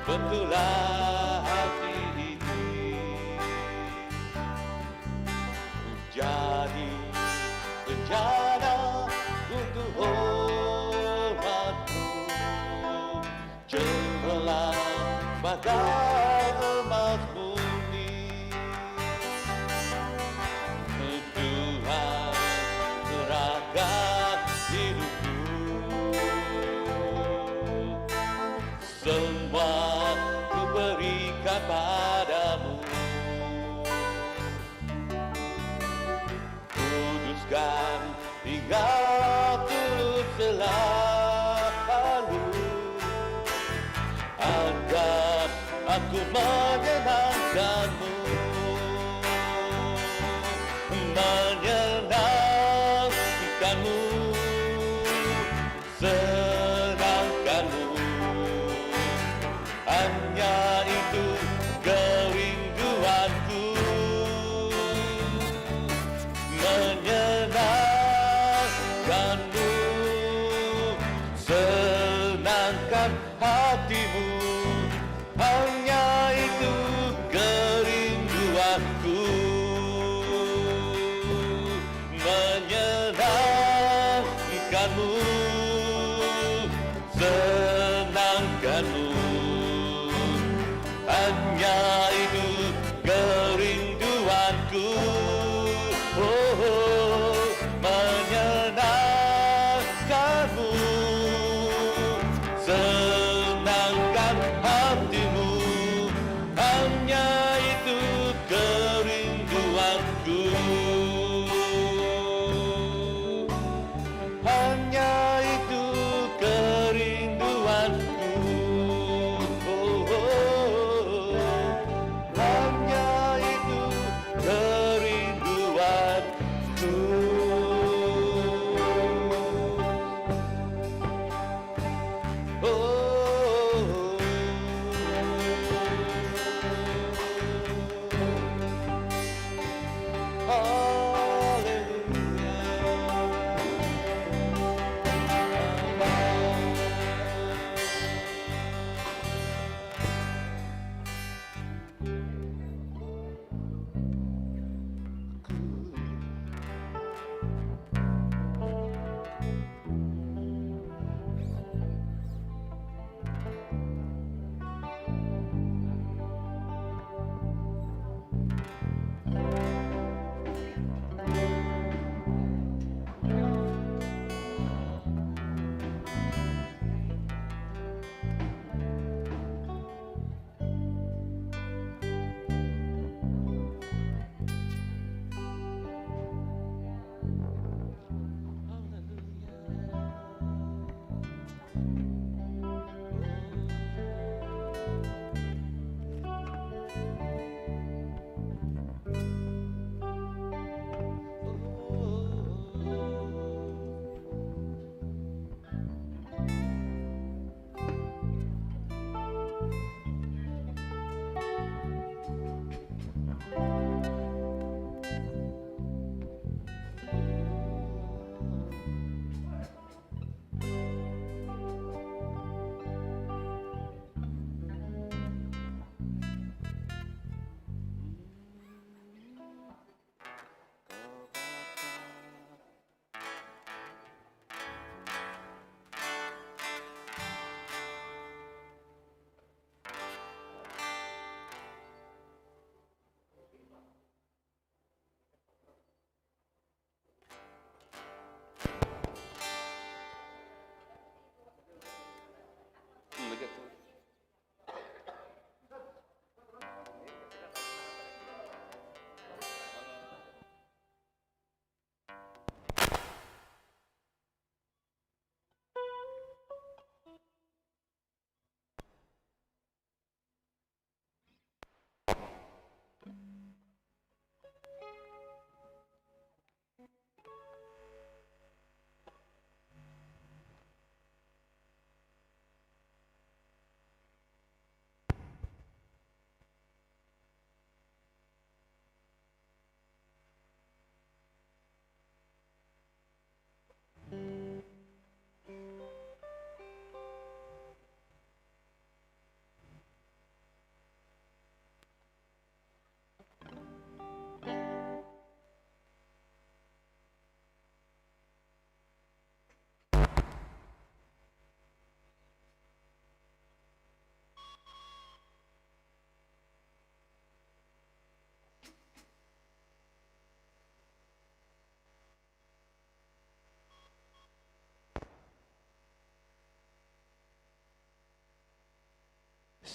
Betullah hati ini jadi bencana untuk hormatmu, cemerlang bagai emas murni. Tuhan serahkan hidupku, semua ku berikan padamu. Kuduskan hingga tulus selalu, agar aku menyenangkanmu, menyenangkanmu, senangkanmu. Hanya itu kerinduanku, menyenangkanmu, senangkan hatimu. Hanya itu kerinduanku, menyenangkanmu, senangkanmu. Hanya itu kerinduanku, oh, menyenangkanmu, senangkan hatimu. Hanya itu kerinduanku, hanya itu kerinduanku, oh, oh, oh.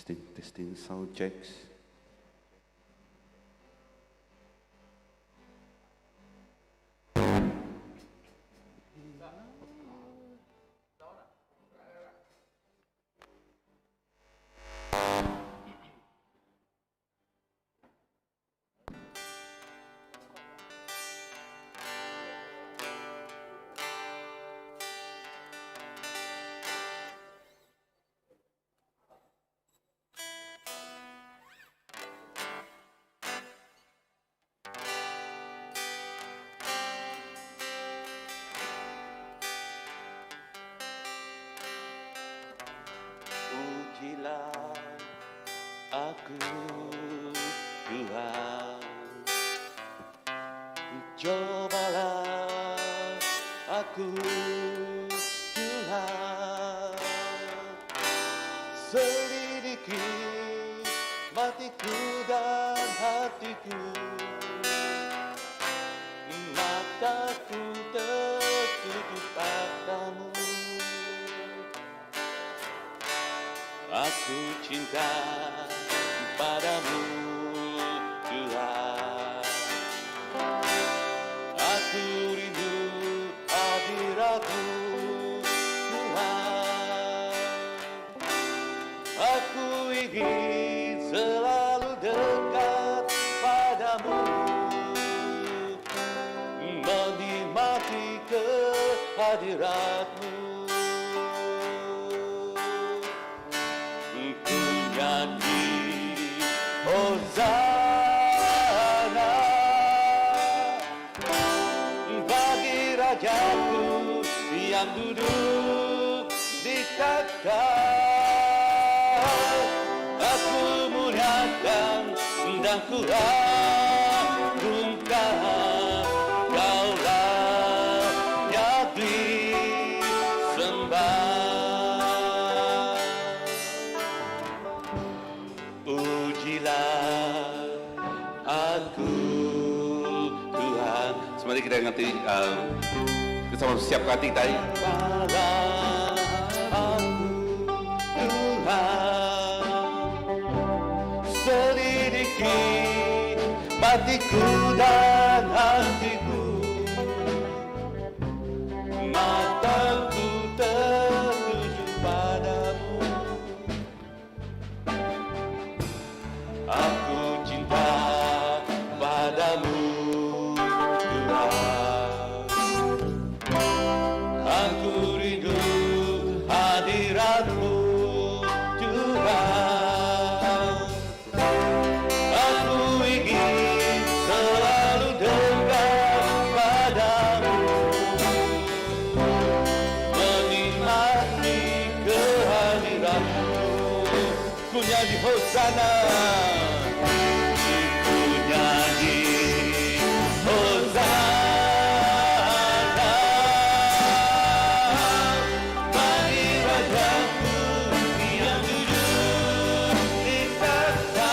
Testing sound checks. Pujilah aku Tuhan, cobalah aku Tuhan, selidiki matiku dan hatiku, mataku tertuju padamu. Aku cinta padamu Tuhan, aku rindu hadiratmu Tuhan, aku ingin selalu dekat padamu, menikmati kehadiratmu. Nyanyi Hosana bagi Rajaku yang duduk di takhta. Aku muliakan dan ku agungkan Kaulah yang disembah. Pujilah aku Tuhan. Mari kita ngerti kita siap hati tadi. Cobalah aku Tuhan, selidiki matiku dan hatiku, mataku tertuju padamu. Aku cinta padamu Tuhan, aku rindu hadiratmu Tuhan, aku ingin selalu dekat padamu, menikmati kehadiratmu. Ku nyanyi Hosana, ku nyanyi Hosana bagi Rajaku yang duduk di takhta.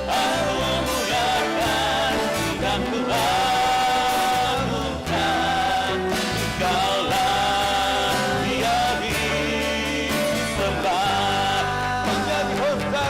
Aku muliakan dan ku agungkan Kaulah Dia disembah. Menjadi Hosana.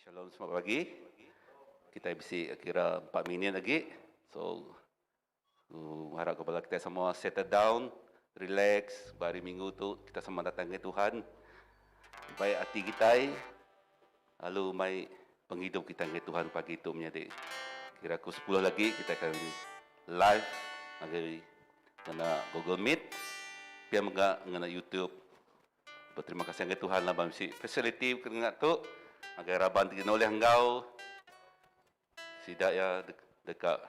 Shalom, selamat pagi. Kita bisa kira 4 minit lagi. So, harap kepada kita semua settle down, relax. Hari Minggu tu kita semua datang ke Tuhan. Baik hati kita, lalu mai penghidup kita ke Tuhan pagi itu menjadi. Kira pukul 10 lagi kita akan live lagi kena Google Meet, pia mengenai YouTube. Berterima kasih ke Tuhan lah bangsi facility kena tu agar raban tidak oleh engkau sidak ya dekat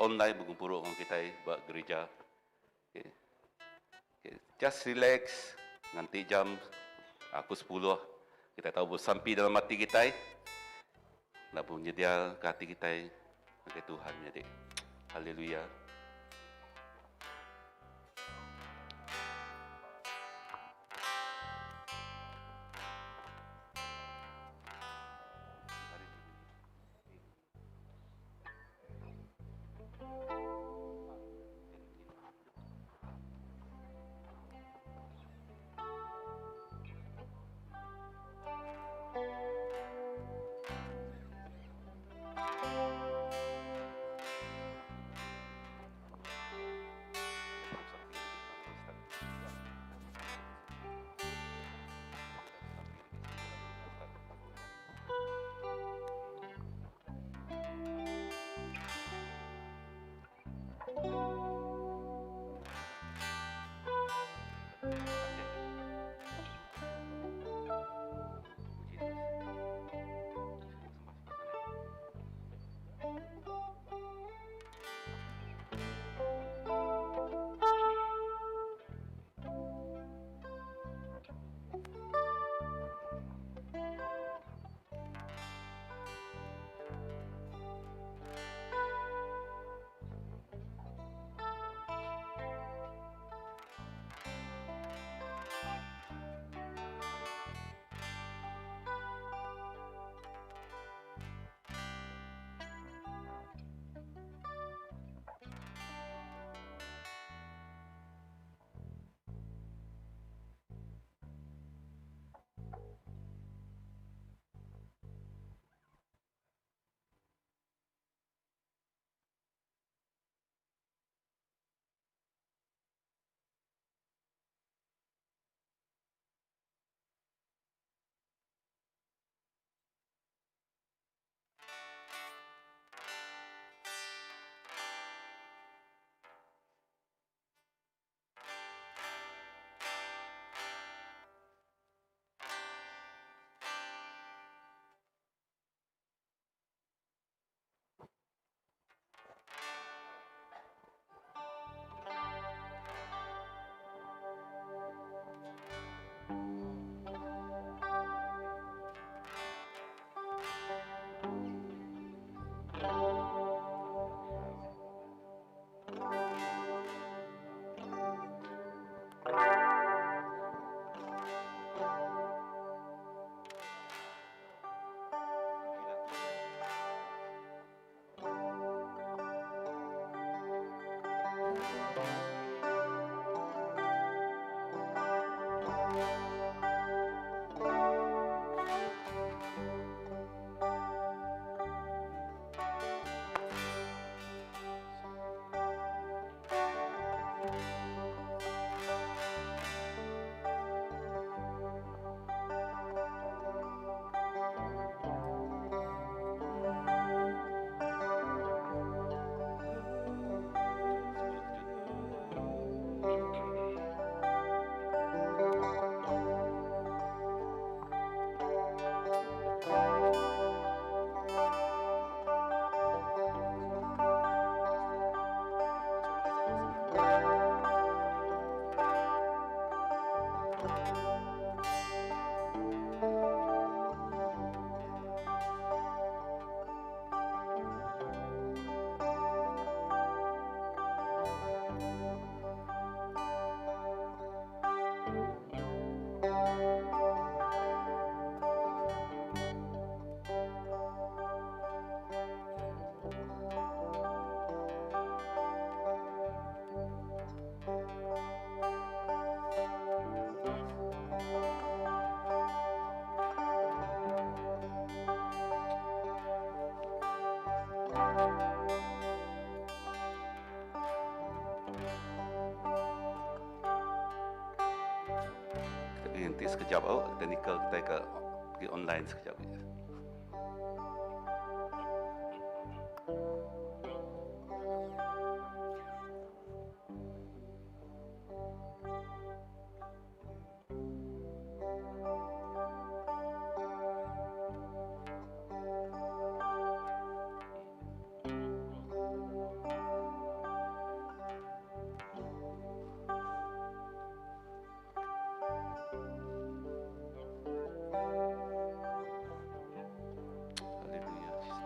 online berkumpul dengan kita buat gereja. Okay. Okay. Just relax. Nanti jam aku 10 kita tahu bersampi dalam hati kita. Nak pun jadi ke hati kita ke Tuhan jadi. Haleluya. sekejap. Oh, teknikal kita pergi online sekejap. Haleluya, Jesus.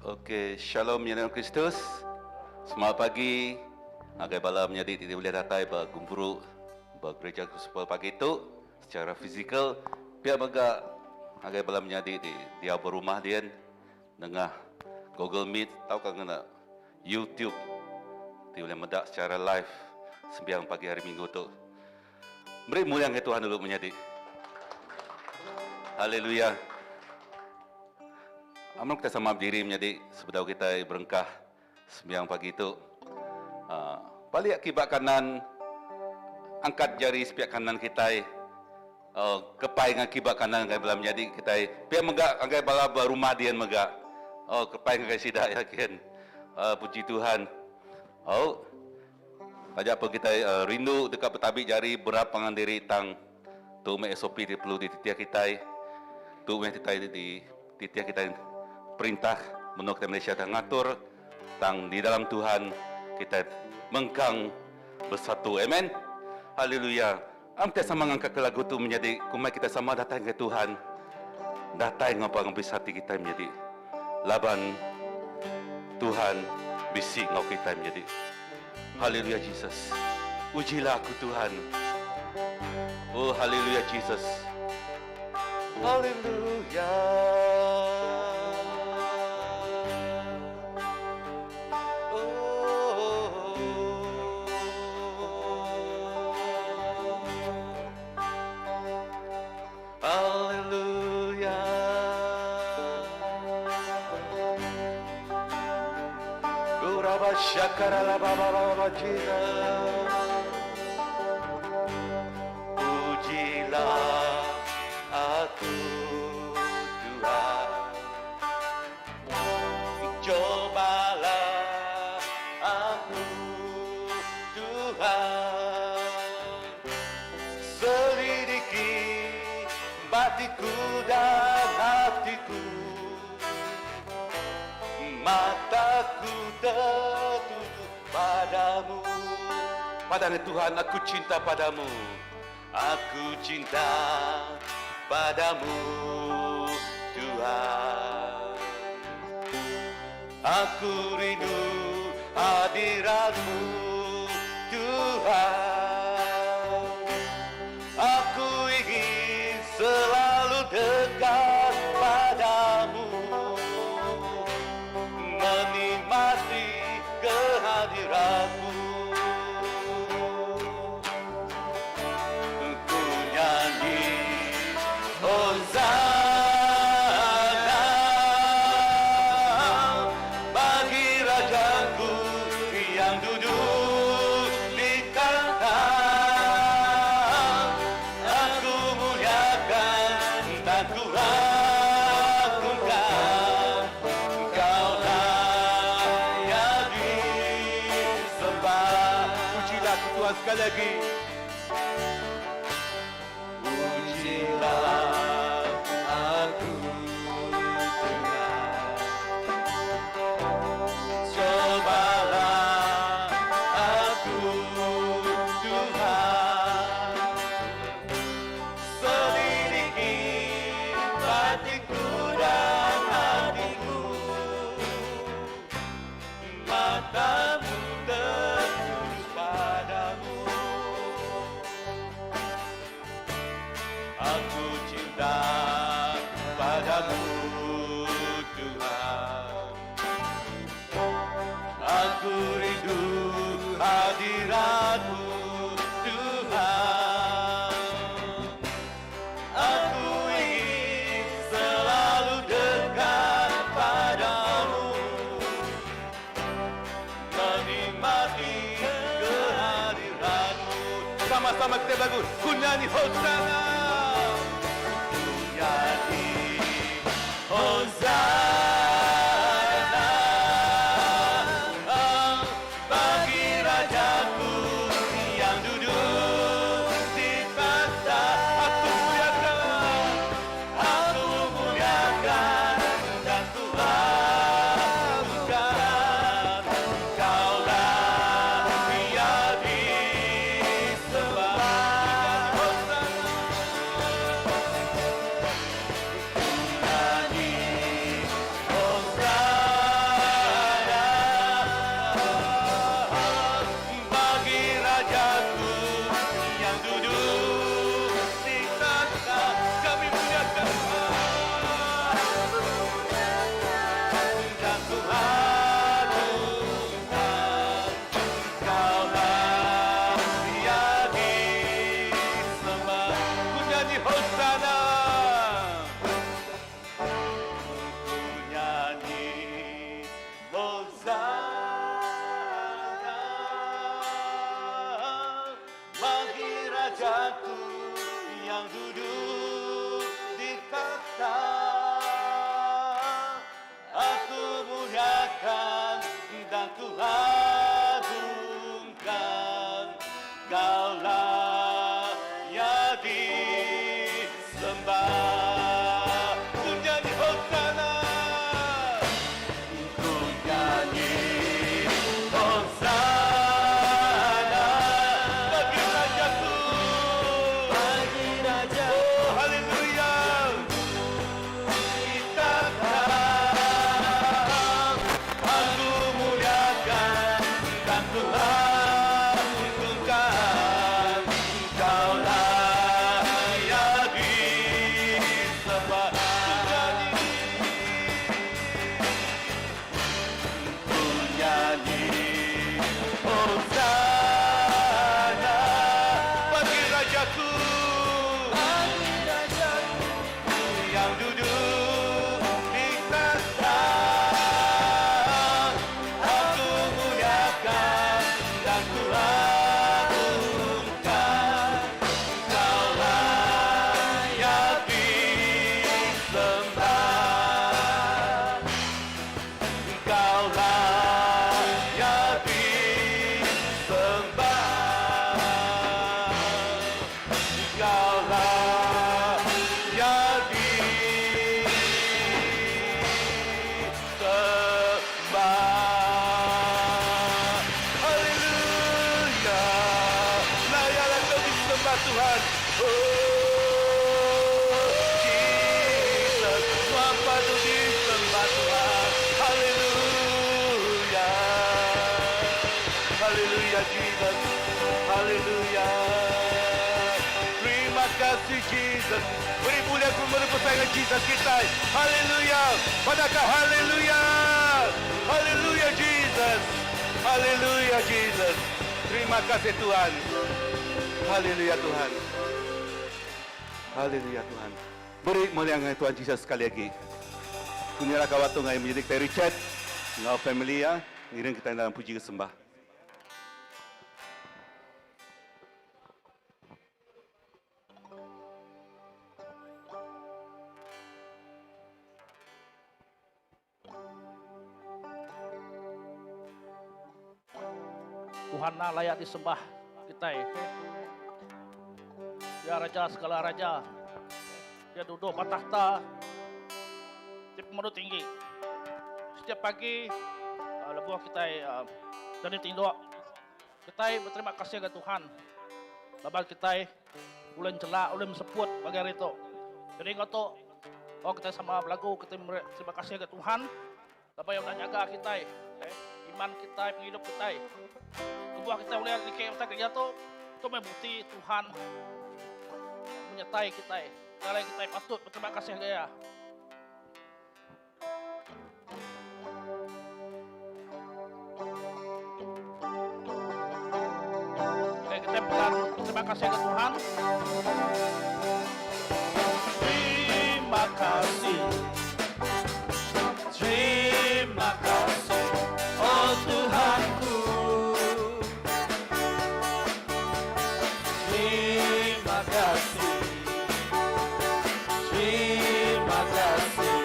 Okey, Shalom ya dalam Kristus. Selamat pagi. Agai bala menjadi tidak boleh datang berkumpul bergereja gospel pagi itu secara fizikal. Pihak mega agai bala menjadi dia berumah dia dengan Google Meet tahu kan kena YouTube. Dia boleh medak secara live sembiang pagi hari Minggu tu. Beri mulia ke Tuhan dulu menjadi. Haleluya. Amal kita sama berdiri menjadi sebelum kita berengkah sembiang pagi itu. Balik kibak kanan, angkat jari sepiak kanan kita. Kepai dengan kibak kanan kaya bala menjadi kita. Pihak megak angkai bala berumah dia megak. Kepai dengan sidak yakin. Puji Tuhan. Pajak apa kita rindu dekat petabik jari berapa dengan diri tang tu SOP dia perlu di titiak kita. Tu kita di titiak kita perintah menurut kita Malaysia dah ngatur tang di dalam Tuhan kita mengkang bersatu. Amen. Haleluya. Kita sama mengangkat ke lagu tu menjadi kumai kita sama datang ke Tuhan. Datang ngapa ngapis hati kita menjadi laban Tuhan bisik ngau kita menjadi. Haleluya Jesus. Ujilah aku Tuhan. Oh haleluya Jesus. Haleluya. Shakara la baba baba Jesus. Pujilah aku Tuhan. Cobalah aku Tuhan. Selidiki batiku dan hatiku. Mataku tertuju padamu. Padanya Tuhan, aku cinta padamu. Aku cinta padamu, Tuhan. Aku rindu hadiratmu, Tuhan. Aku ingin selalu dekat padamu. Menikmati kehadiratmu. Ku nyanyi Hosana bagi Rajaku yang duduk di kanan. Aku muliakan dan ku agungkan. Tuhan sekali lagi. Pujilah aku Tuhan. Cobalah aku Tuhan. Selidiki hatiku dan hatiku. Matamu tertuju padamu. Aku cinta padamu Tuhan. Aku rindu hadir Jesus. Haleluya. Terima kasih Jesus. Beri mulia kepada kesayangan Jesus kita. Haleluya. Padahal haleluya. Haleluya Jesus. Haleluya Jesus. Terima kasih Tuhan. Haleluya Tuhan. Haleluya Tuhan. Beri mulia dengan Tuhan Yesus sekali lagi. Kunyalah kawat tungai menjadi kita Richard. Ngau family ya. Ngiring kita dalam puji kesembah. Tuhan layak disembah kita. Ya Raja segala Raja. Dia duduk pada tahta di pemerintah tinggi. Setiap pagi lebuh kita dari tinduk kita berterima kasih ke Tuhan. Babal kita ulun celak, ulun sebut bagi hari itu. Jadi ngoto kita sama lagu kita terima kasih ke Tuhan. Bapak yang menjaga kita, iman kita, penghidup kita. Kebuah kita boleh dikira kita kerja tu membukti Tuhan menyertai kita. Kalau kita patut berterima kasih ke Dia. Oke, kita berterima kasih ke Tuhan. Terima kasih. Terima kasih. Oh Tuhanku. Terima kasih. Terima kasih.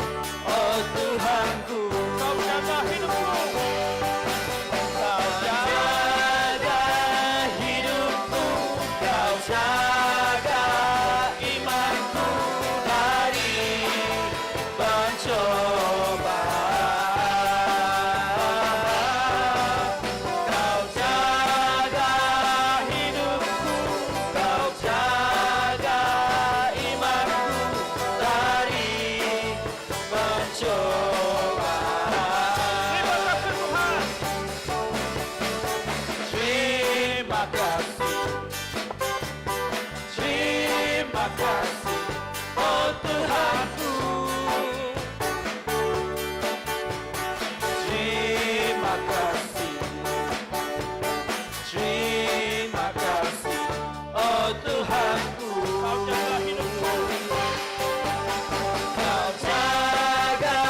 Oh Tuhanku. Kau jaga hidupku. Kau jaga hidupku. Kau jaga imanku dari pencobaan. Kau jaga hidupku. Kau jaga imanku dari pencobaan. Terima kasih Tuhan. Terima kasih. Terima kasih. Oh Tuhanku. Terima kasih. Terima kasih. Oh Tuhanku. Kau jaga hidupku. Kau jaga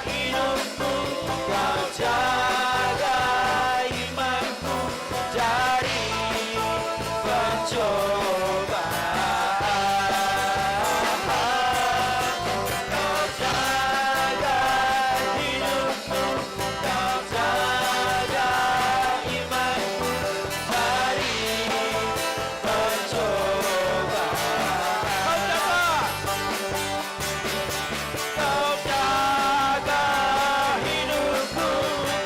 hidupku. Kau jaga imanku dari pencobaan. Kau jaga hidupku. Kau jaga imanku dari pencobaan. Kau jaga hidupku.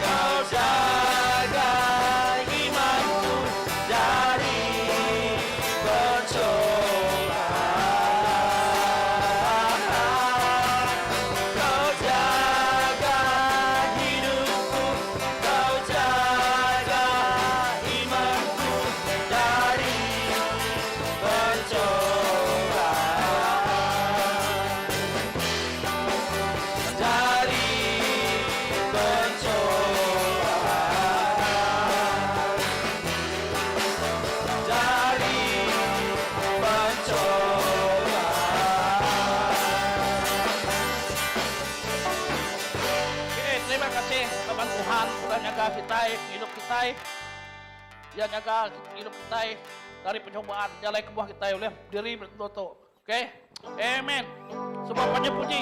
Kau jaga imanku dari pencobaan. Kau jaga hidupku. Kau jaga imanku dari pencobaan. Dari pencobaan. Dari pencobaan. Oke, terima kasih teman Tuhan sudah jaga kita, hidup kita. Dia jaga hidup kita dari pencobaan. Jalan ke buah kita boleh diri bertutup. Oke, amin. Semua puji-puji.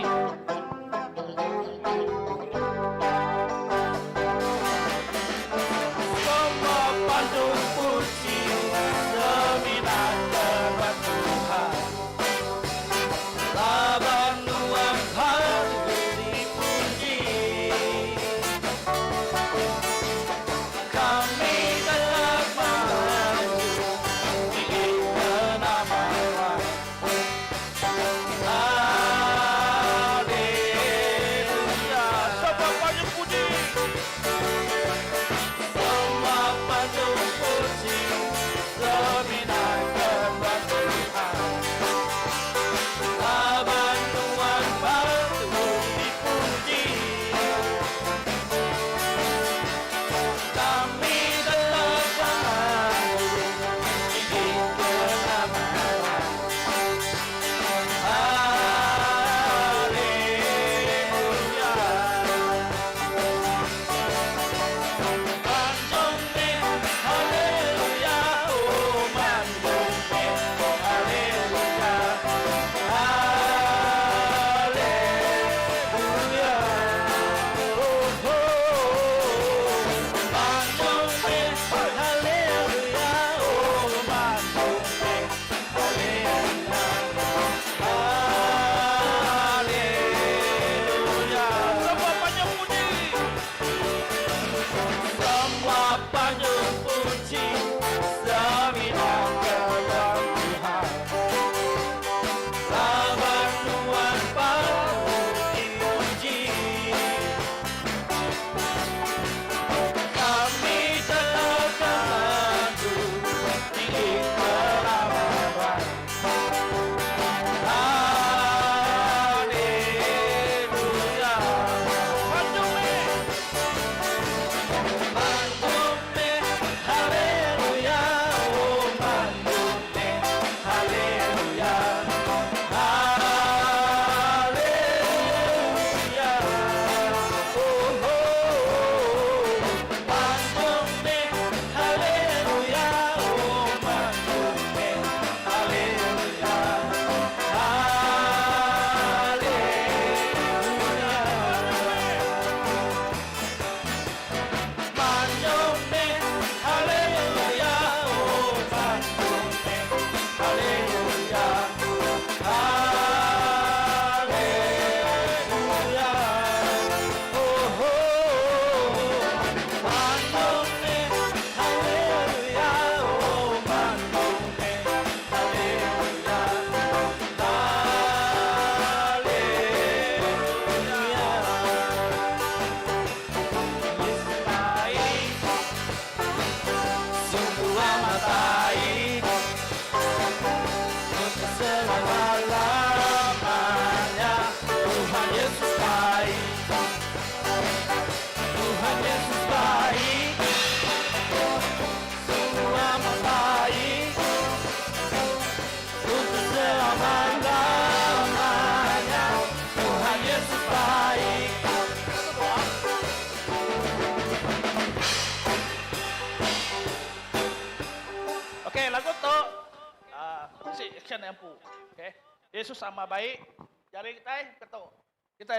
Semua pandung puji seminat kepada Tuhan. Laban luang harus dipuji. Kami telah maju di kenamaan. Haleluya. Yesus sama baik. Jadi kita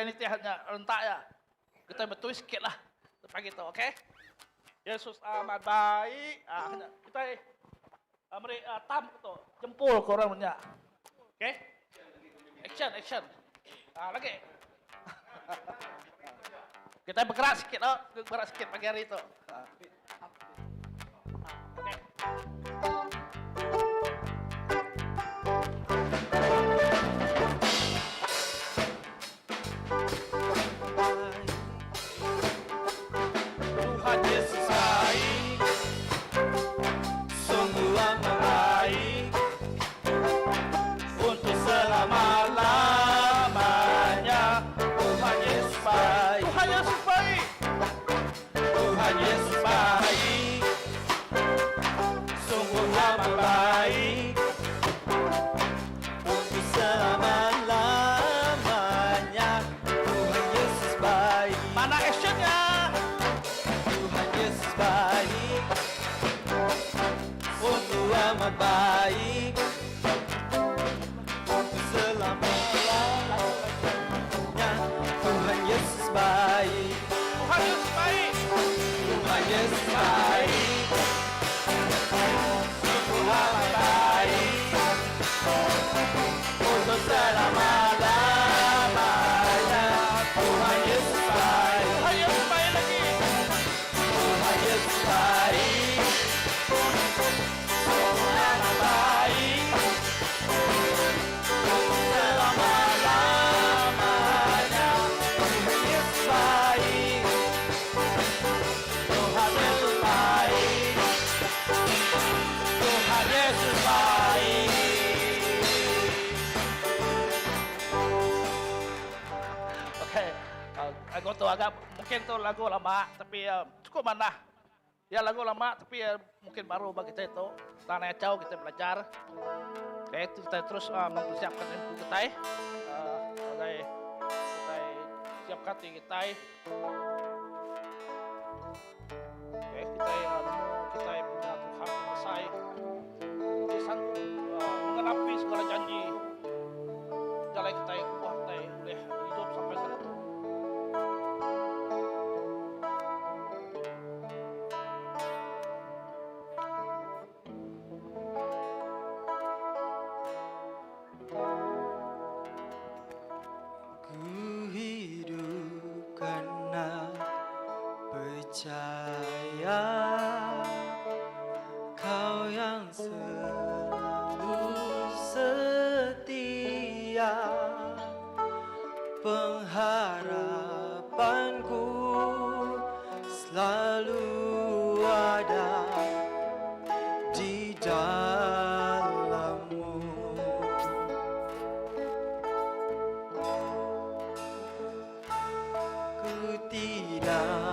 ini hanya rentak ya. Kita betul sikit lah. Pagi itu, oke? Yesus amat baik. Kita beri tam itu, jempol ke orang punya. Oke? Action. Lagi. Kita bergerak sikit pagi hari itu. Oke. Tuhan Yesus baik, sungguh amat baik, untuk selama-lamanya. Tuhan Yesus baik, Tuhan Yesus baik, Tuhan Yesus baik, sungguh amat baik, untuk selama-lamanya. Tuhan Yesus baik. Mana actionnya? Tuhan Yesus baik, sungguh amat baik, untuk selama-lamanya. Tuhan Yesus baik, Tuhan Yesus baik, Tuhan Yesus baik, sungguh amat baik, untuk selama-lamanya. Tuhan Yesus baik, Tuhan Yesus baik lagi, Tuhan Yesus baik, sungguh amat baik, untuk selama-lamanya. Tuhan Yesus baik, Tuhan Yesus baik, Tuhan Yesus baik. Oke, lagu tu agak mungkin tu lagu lama, tapi cukup mana? Ya lagu lama, tapi mungkin baru bagi kita itu. Tanah Ecau kita belajar. Oke, itu kita terus mempersiapkan ilmu kita. Sebagai kita siapkan diri kita. Oke, kita punya Tuhan yang besar. Dia sanggup mengenapi segala janji. Jalan kita kuat, kita boleh hidup sampai saat itu. Ku hidup karena percaya Kau yang selalu setia, pengharapanku selalu ada di dalam-Mu. Ku tidak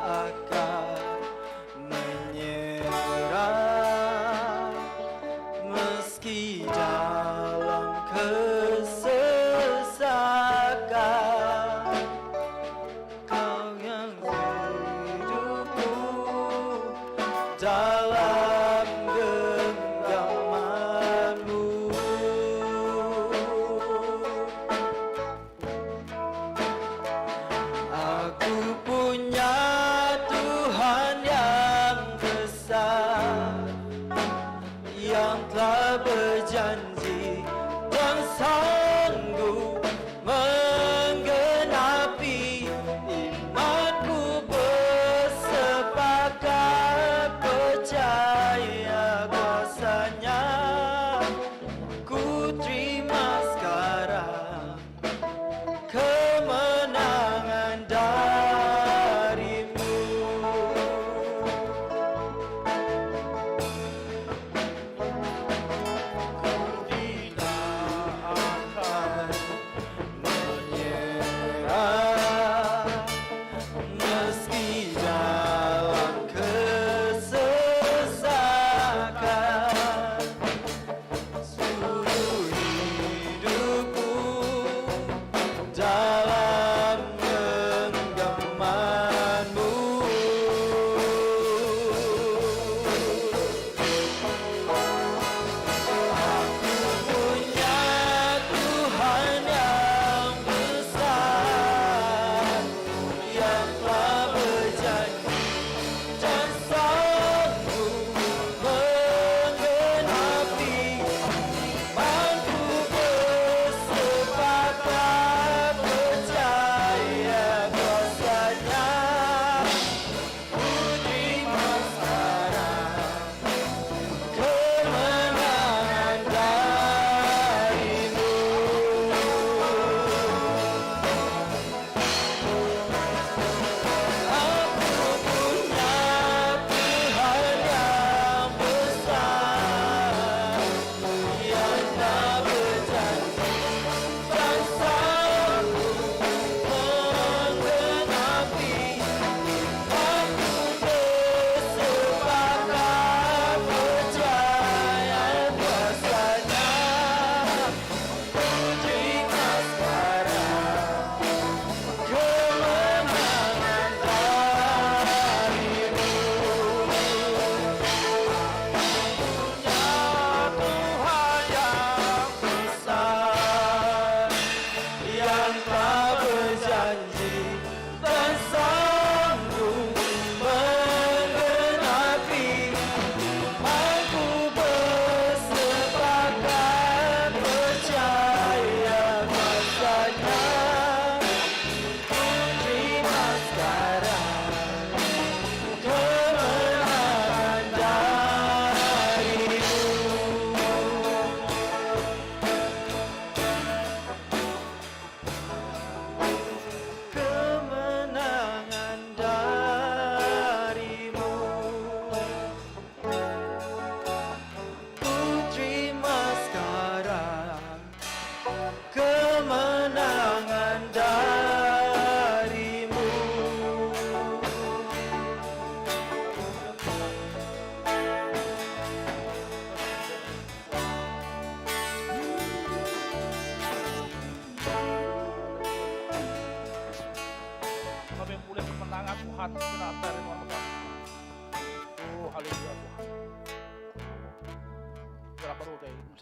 akan menyerah meski dalam kesesakan. Kau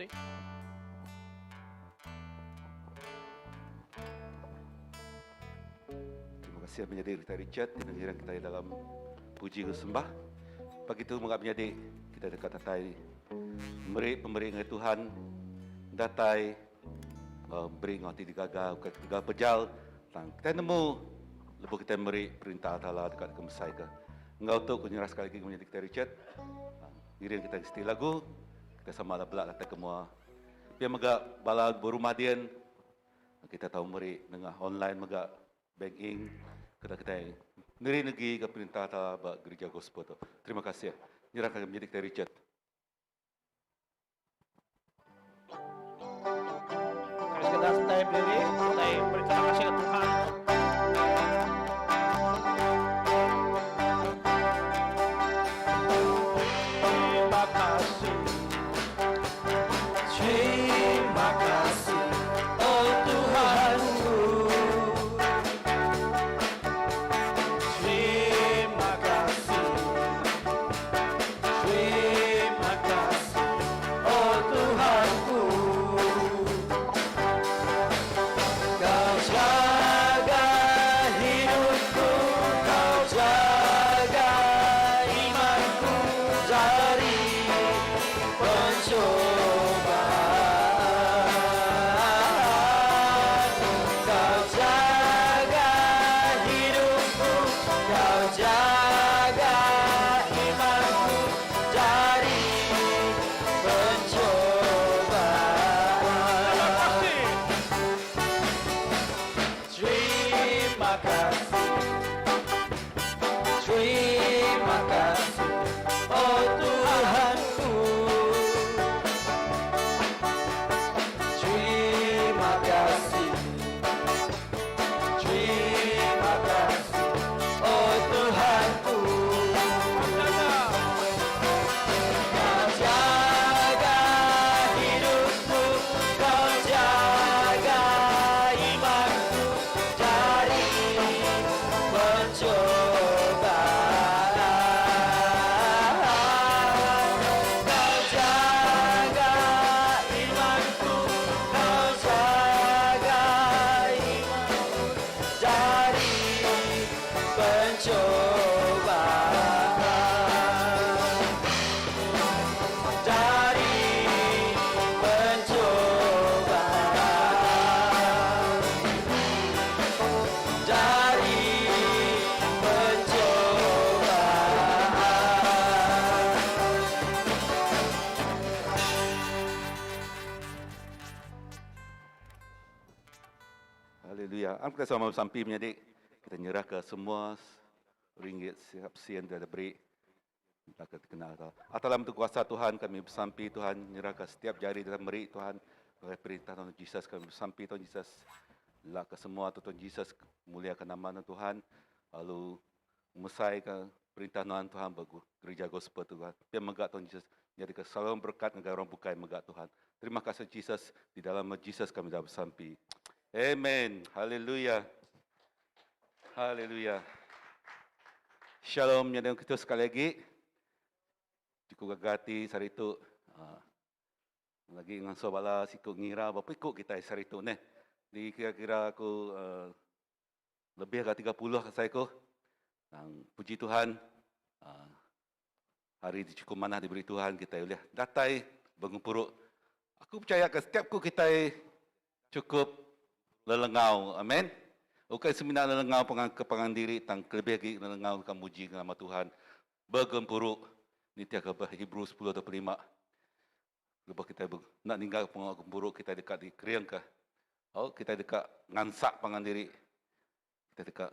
kasih. Terima kasih menjadi kita Richard yang kita dalam puji ke sembah. Pagi itu mengap menjadi kita dekat tatai pemberi dengan Tuhan datai beri ngati digagal tiga pejal tang kita nemu lepas kita beri perintah Allah dekat ke Mesai ke engkau tu kunyerah sekali lagi menjadi kita Richard diri kita isti lagu kita sama lah belak kata kemua dia mega bala berumah dia kita tahu beri dengan online mega banking kita neri negi ke perintah Allah bak gereja gospel tu terima kasih nyerahkan menjadi kita Richard. Kita stay berdiri, stay berterima kasih ke Tuhan. Terima kasih. Terima kasih, oh Tuhanku. Terima kasih, terima kasih, oh Tuhanku. Kau jaga hidupku, kau jaga imanku dari pencobaan. Kau jaga hidupku, kau jaga imanku dari pencobaan. Terima kasih, terima kasih, oh Tuhanku. Terima kasih, terima kasih, oh Tuhanku. Kau jaga hidupku, kau jaga imanku dari pencobaan. Kau jaga imanku, kau jaga imanku dari pencobaan. Dari pencobaan. Dari pencobaan. Haleluya. Kita sama sampai menjadi kita nyerah ke semua ringgit siap sian dan beri kita kenal Allah. Atas dalam kuasa Tuhan kami bersampi Tuhan nyerah ke setiap jari dalam beri Tuhan oleh perintah Tuhan Yesus kami bersampi Tuhan Yesus lah ke semua Tuhan Yesus muliakan nama Tuhan lalu mesai ke perintah Tuhan bagi gereja gospel Tuhan. Biar megak Tuhan Yesus jadi kesalahan berkat negara orang bukai megak Tuhan. Terima kasih Yesus di dalam Yesus kami dah bersampi. Amen. Haleluya. Haleluya. Shalom yang kita sekali lagi. Cukup gagati hari itu. Lagi dengan sobala sikut ngira berapa ikut kita hari itu ne. Di kira-kira aku lebih agak 30 saya ko. Puji Tuhan. Hari ini cukup mana diberi Tuhan kita boleh datai bangun Aku percaya ke setiap kita cukup lelengau. Amin. Bukan seminar lelengau kepangan diri tang lebih lagi lelengau kan muji nama Tuhan. Bergempuruk ni tiap Hebrew 10:25. Lepas kita nak tinggal pengempuruk kita dekat di kriang ke. Oh kita dekat ngansak pangan diri. Kita dekat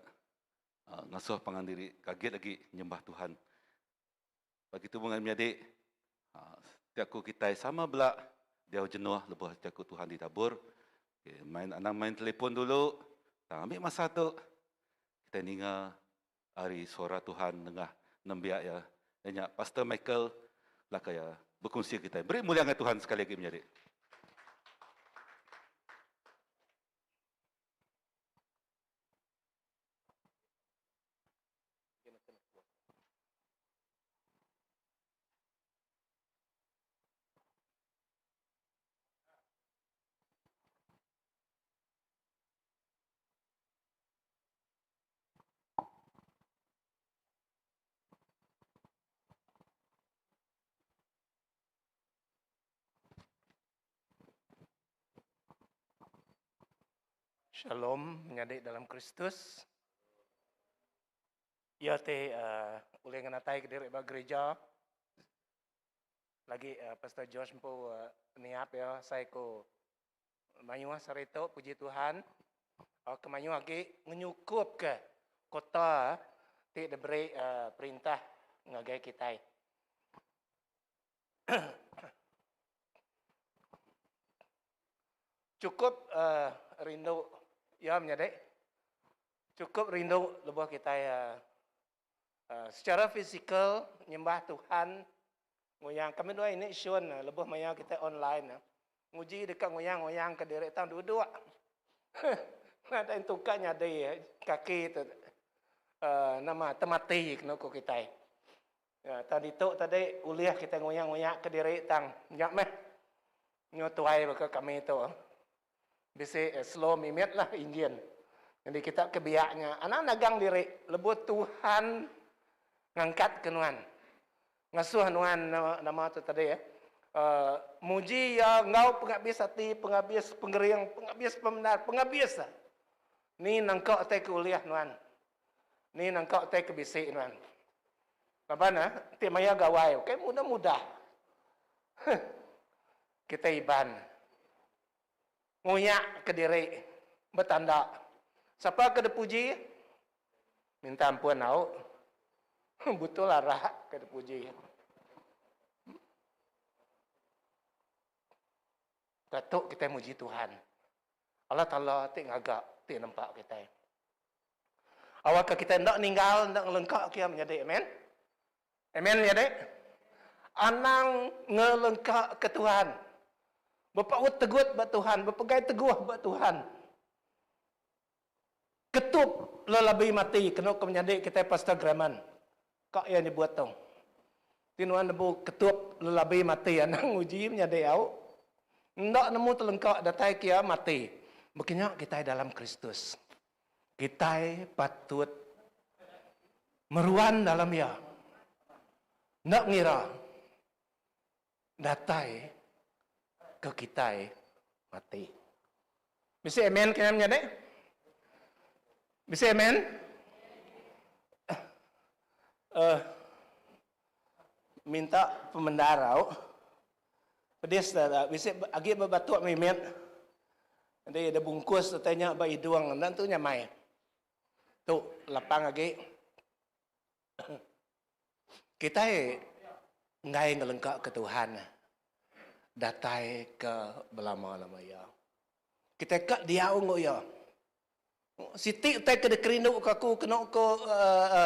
ngasuh pangan diri kaget lagi nyembah Tuhan. Begitu mengenai adik setiap kita sama belak dia jenuh lepas jago Tuhan ditabur. Okay, main telefon dulu. Ambil masa tu kita dengar hari suara Tuhan dengar nembiak ya. Banyak Pastor Michael lah kaya berkongsi kita. Beri muliakan Tuhan sekali lagi menjadi. Shalom menyadik dalam Kristus. Ya te ulih nganatai ke diri ba gereja. Lagi Pastor Josh po niap ya saya ko mayuah sarito puji Tuhan. Kemayuah lagi menyukup ke kota ti diberi perintah ngagai kita. Cukup rindu ya menyadik. Cukup rindu lebuh kita secara fizikal nyembah Tuhan. Ngoyang kami dua ini Sean lebuh maya kita online. Nguji dekat ngoyang-ngoyang ke diri tang duduk. Ada yang tukanya dia kaki tu nama temati kena ko kita. Tadi tu tadi uliah kita ngoyang-ngoyang ke diri tang nyak meh. Nyotuai baka kami tu. Bisa slow mimet lah Indian. Jadi kita kebiaknya. Anak nagang diri lebut Tuhan ngangkat kenuan. Ngasuh nuan nama tu tadi ya. Muji ya ngau pengabis hati, pengabis penggeriang, pengabis pembenar, pengabis. Ni nangkau te kuliah nuan. Ni nangkau te kebisik nuan. Apa na? Ti maya gawai. Okay, mudah-mudah. Kita iban. Nguyak ke diri. Bertanda. Siapa ke puji? Minta ampun au. Betul lah rak ke puji. Datuk kita muji Tuhan. Allah Ta'ala tik ngagak, tik nampak kita. Awak kita hendak ninggal, hendak ngelengkak kia menjadi. Amen? Amen menjadi? Anang ngelengkak ke Tuhan. Berpaut tegut buat Tuhan. Berpegai teguh buat Tuhan. Ketup lelabi mati. Kena menjadi kita Pastor Graman. Kak yang dibuat tong. Tinuan nebu ketup lelabi mati. Anang uji menjadi au. Ndak nemu telengkak datai kia mati. Begini kita dalam Kristus. Kita patut meruan dalam ya. Ndak ngira. Datai ke kita mati. Bisa amen kena menjadi? Bisa amen? Minta pemendarau. Pedis dah. Bisa agi berbatuk mimet. Nanti ada bungkus tanya ba hidung dan tu nyamai. Tu lapang lagi. Kita ngai ngelengkak ke Tuhan. Datai ke belama-lama ya. Kita kat dia ungo ya. Siti utai ke dekerindu kaku kena ke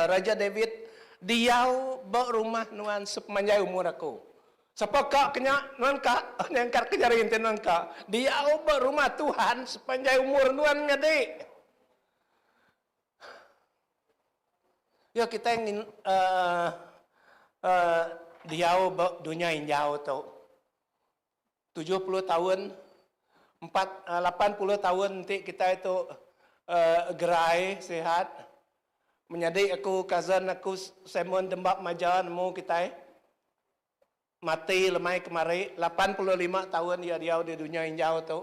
Raja David. Dia bawa rumah nuan sepanjang umur aku. Siapa kak kena nuan kak nyangkar kejarin nuan kak. Dia bawa rumah Tuhan sepanjang umur nuan ngade. Ya kita ingin dia bawa dunia yang jauh tu. 70 tahun, 80 tahun nanti kita itu gerai, sehat. Menjadi aku, cousin aku, Simon Dembak Majan, mu kita mati lemai kemari. 85 tahun dia di dunia yang jauh tu.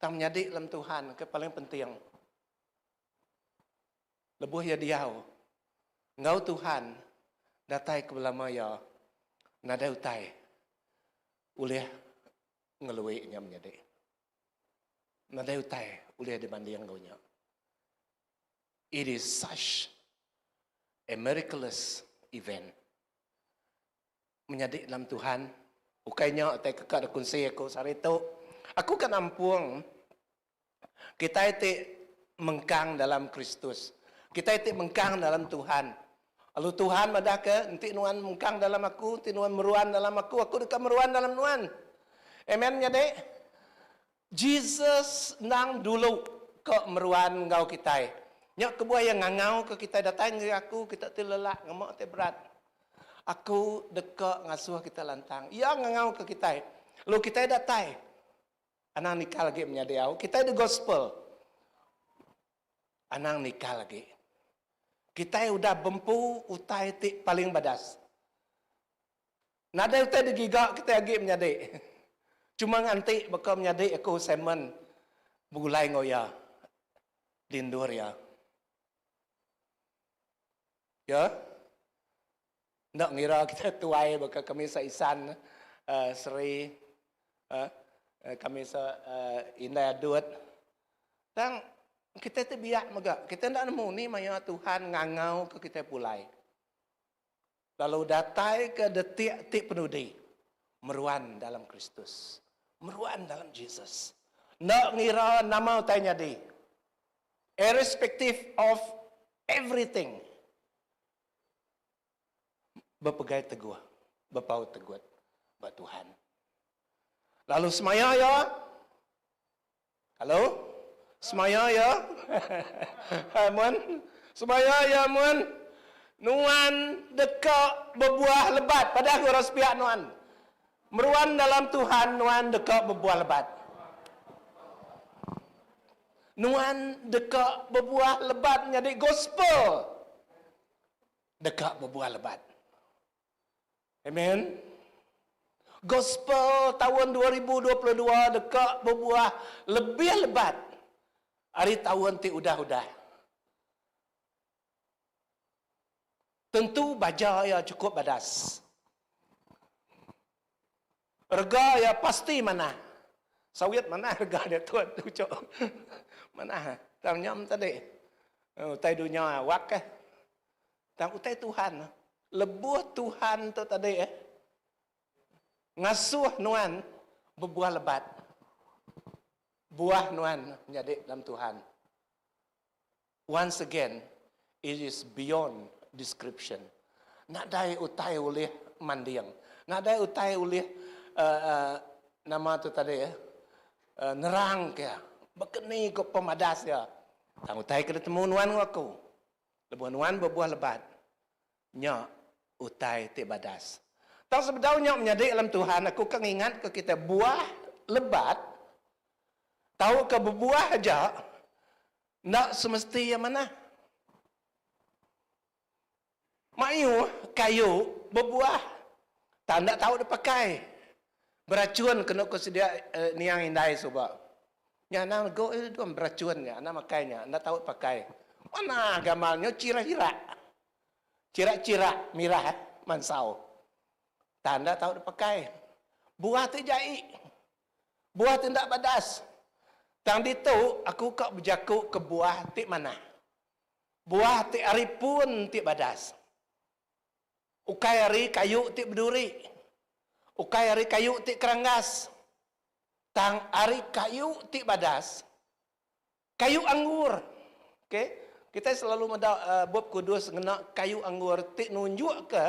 Tak menjadi dalam Tuhan, ke paling penting. Lebuh ya dia. Ngau Tuhan, datai ke belama ya. Nada utai. Ulih ngeluiknya menjadi. Nada utai, ulih dibanding ngaunya. It is such a miraculous event. Menjadi dalam Tuhan, ukainya utai kekak kunci aku sarito. Aku kan ampung. Kita itu mengkang dalam Kristus. Kita itu mengkang dalam Tuhan. Lalu Tuhan madah ke, nanti nuan mengkang dalam aku, nanti nuan meruan dalam aku dekat meruan dalam nuan. Amen nyade. Jesus nang dulu ke meruan ngau kita. Nyak kebuah yang ngangau ke kita datang ke aku, kita telelak, ngemak te berat. Aku dekat ngasuh kita lantang. Ya ngangau ke kita. Lalu kita datang. Anang nikah lagi menyade au. Kita ada gospel. Anang nikah lagi. Kita udah bempu utai tik paling badas. Nada utai digigak kita lagi menyade. Cuma nganti bakal menyade aku Simon begulai ngoya. lindur ya. Ya. Nak ngira kita tuai baka kami sa isan Seri kami sa Indah Adut. Dan kita terbiak maga. Kita ndak nemu ni maya Tuhan ngangau ke kita pulai. Lalu datai ke detik penudi. Meruan dalam Kristus. Meruan dalam Jesus. Nak ngira nama tanya di. Irrespective of everything. Berpegai teguh. Berpau teguh. Buat Tuhan. Lalu semaya ya. Halo? Semaya ya. Mun. Semaya ya mun. Nuan dekat berbuah lebat. Pada aku ras pihak nuan. Meruan dalam Tuhan nuan dekat berbuah lebat. Nuan dekat berbuah lebat menjadi gospel. Dekat berbuah lebat. Amen. Gospel tahun 2022 dekat berbuah lebih lebat. Hari tahun ti udah-udah. Tentu baja ya cukup badas. Harga ya pasti mana. Sawit mana harga dia tuan ucap. Mana? Tang nyam tadi. Utai dunia wak ke. Tang utai Tuhan. Lebuh Tuhan tu tadi ngasuh nuan berbuah lebat. Buah nuan menjadi dalam Tuhan. Once again, it is beyond description. Nak dai utai oleh mandiang. Nak dai utai oleh nama tu tadi nerang ke. Bekeni ke pemadas ya. Tang utai ke temu nuan aku. Lebuh nuan berbuah lebat. Nya utai ti badas. Tang sebetulnya menjadi dalam Tuhan aku kan ingat ke kita buah lebat. Tahu ke berbuah aja. Nak semesti yang mana? Mayu kayu berbuah. Tak nak tahu dia pakai. Beracun kena kesedia ni yang indai sebab. Ya nak go itu beracunnya, nak makainya, nak tahu pakai. Mana gamalnya cira-cira. Cira-cira mirah mansau. Tanda tahu dia pakai. Buah tu jai. Buah tu tak badas. Tang ditu aku kak berjakuk ke buah ti mana. Buah ti ari pun ti badas. Ukai ari kayu ti berduri. Ukai ari kayu ti keranggas. Tang ari kayu ti badas. Kayu anggur. Okey. Kita selalu menda Bob Kudus ngena kayu anggur ti nunjuk ke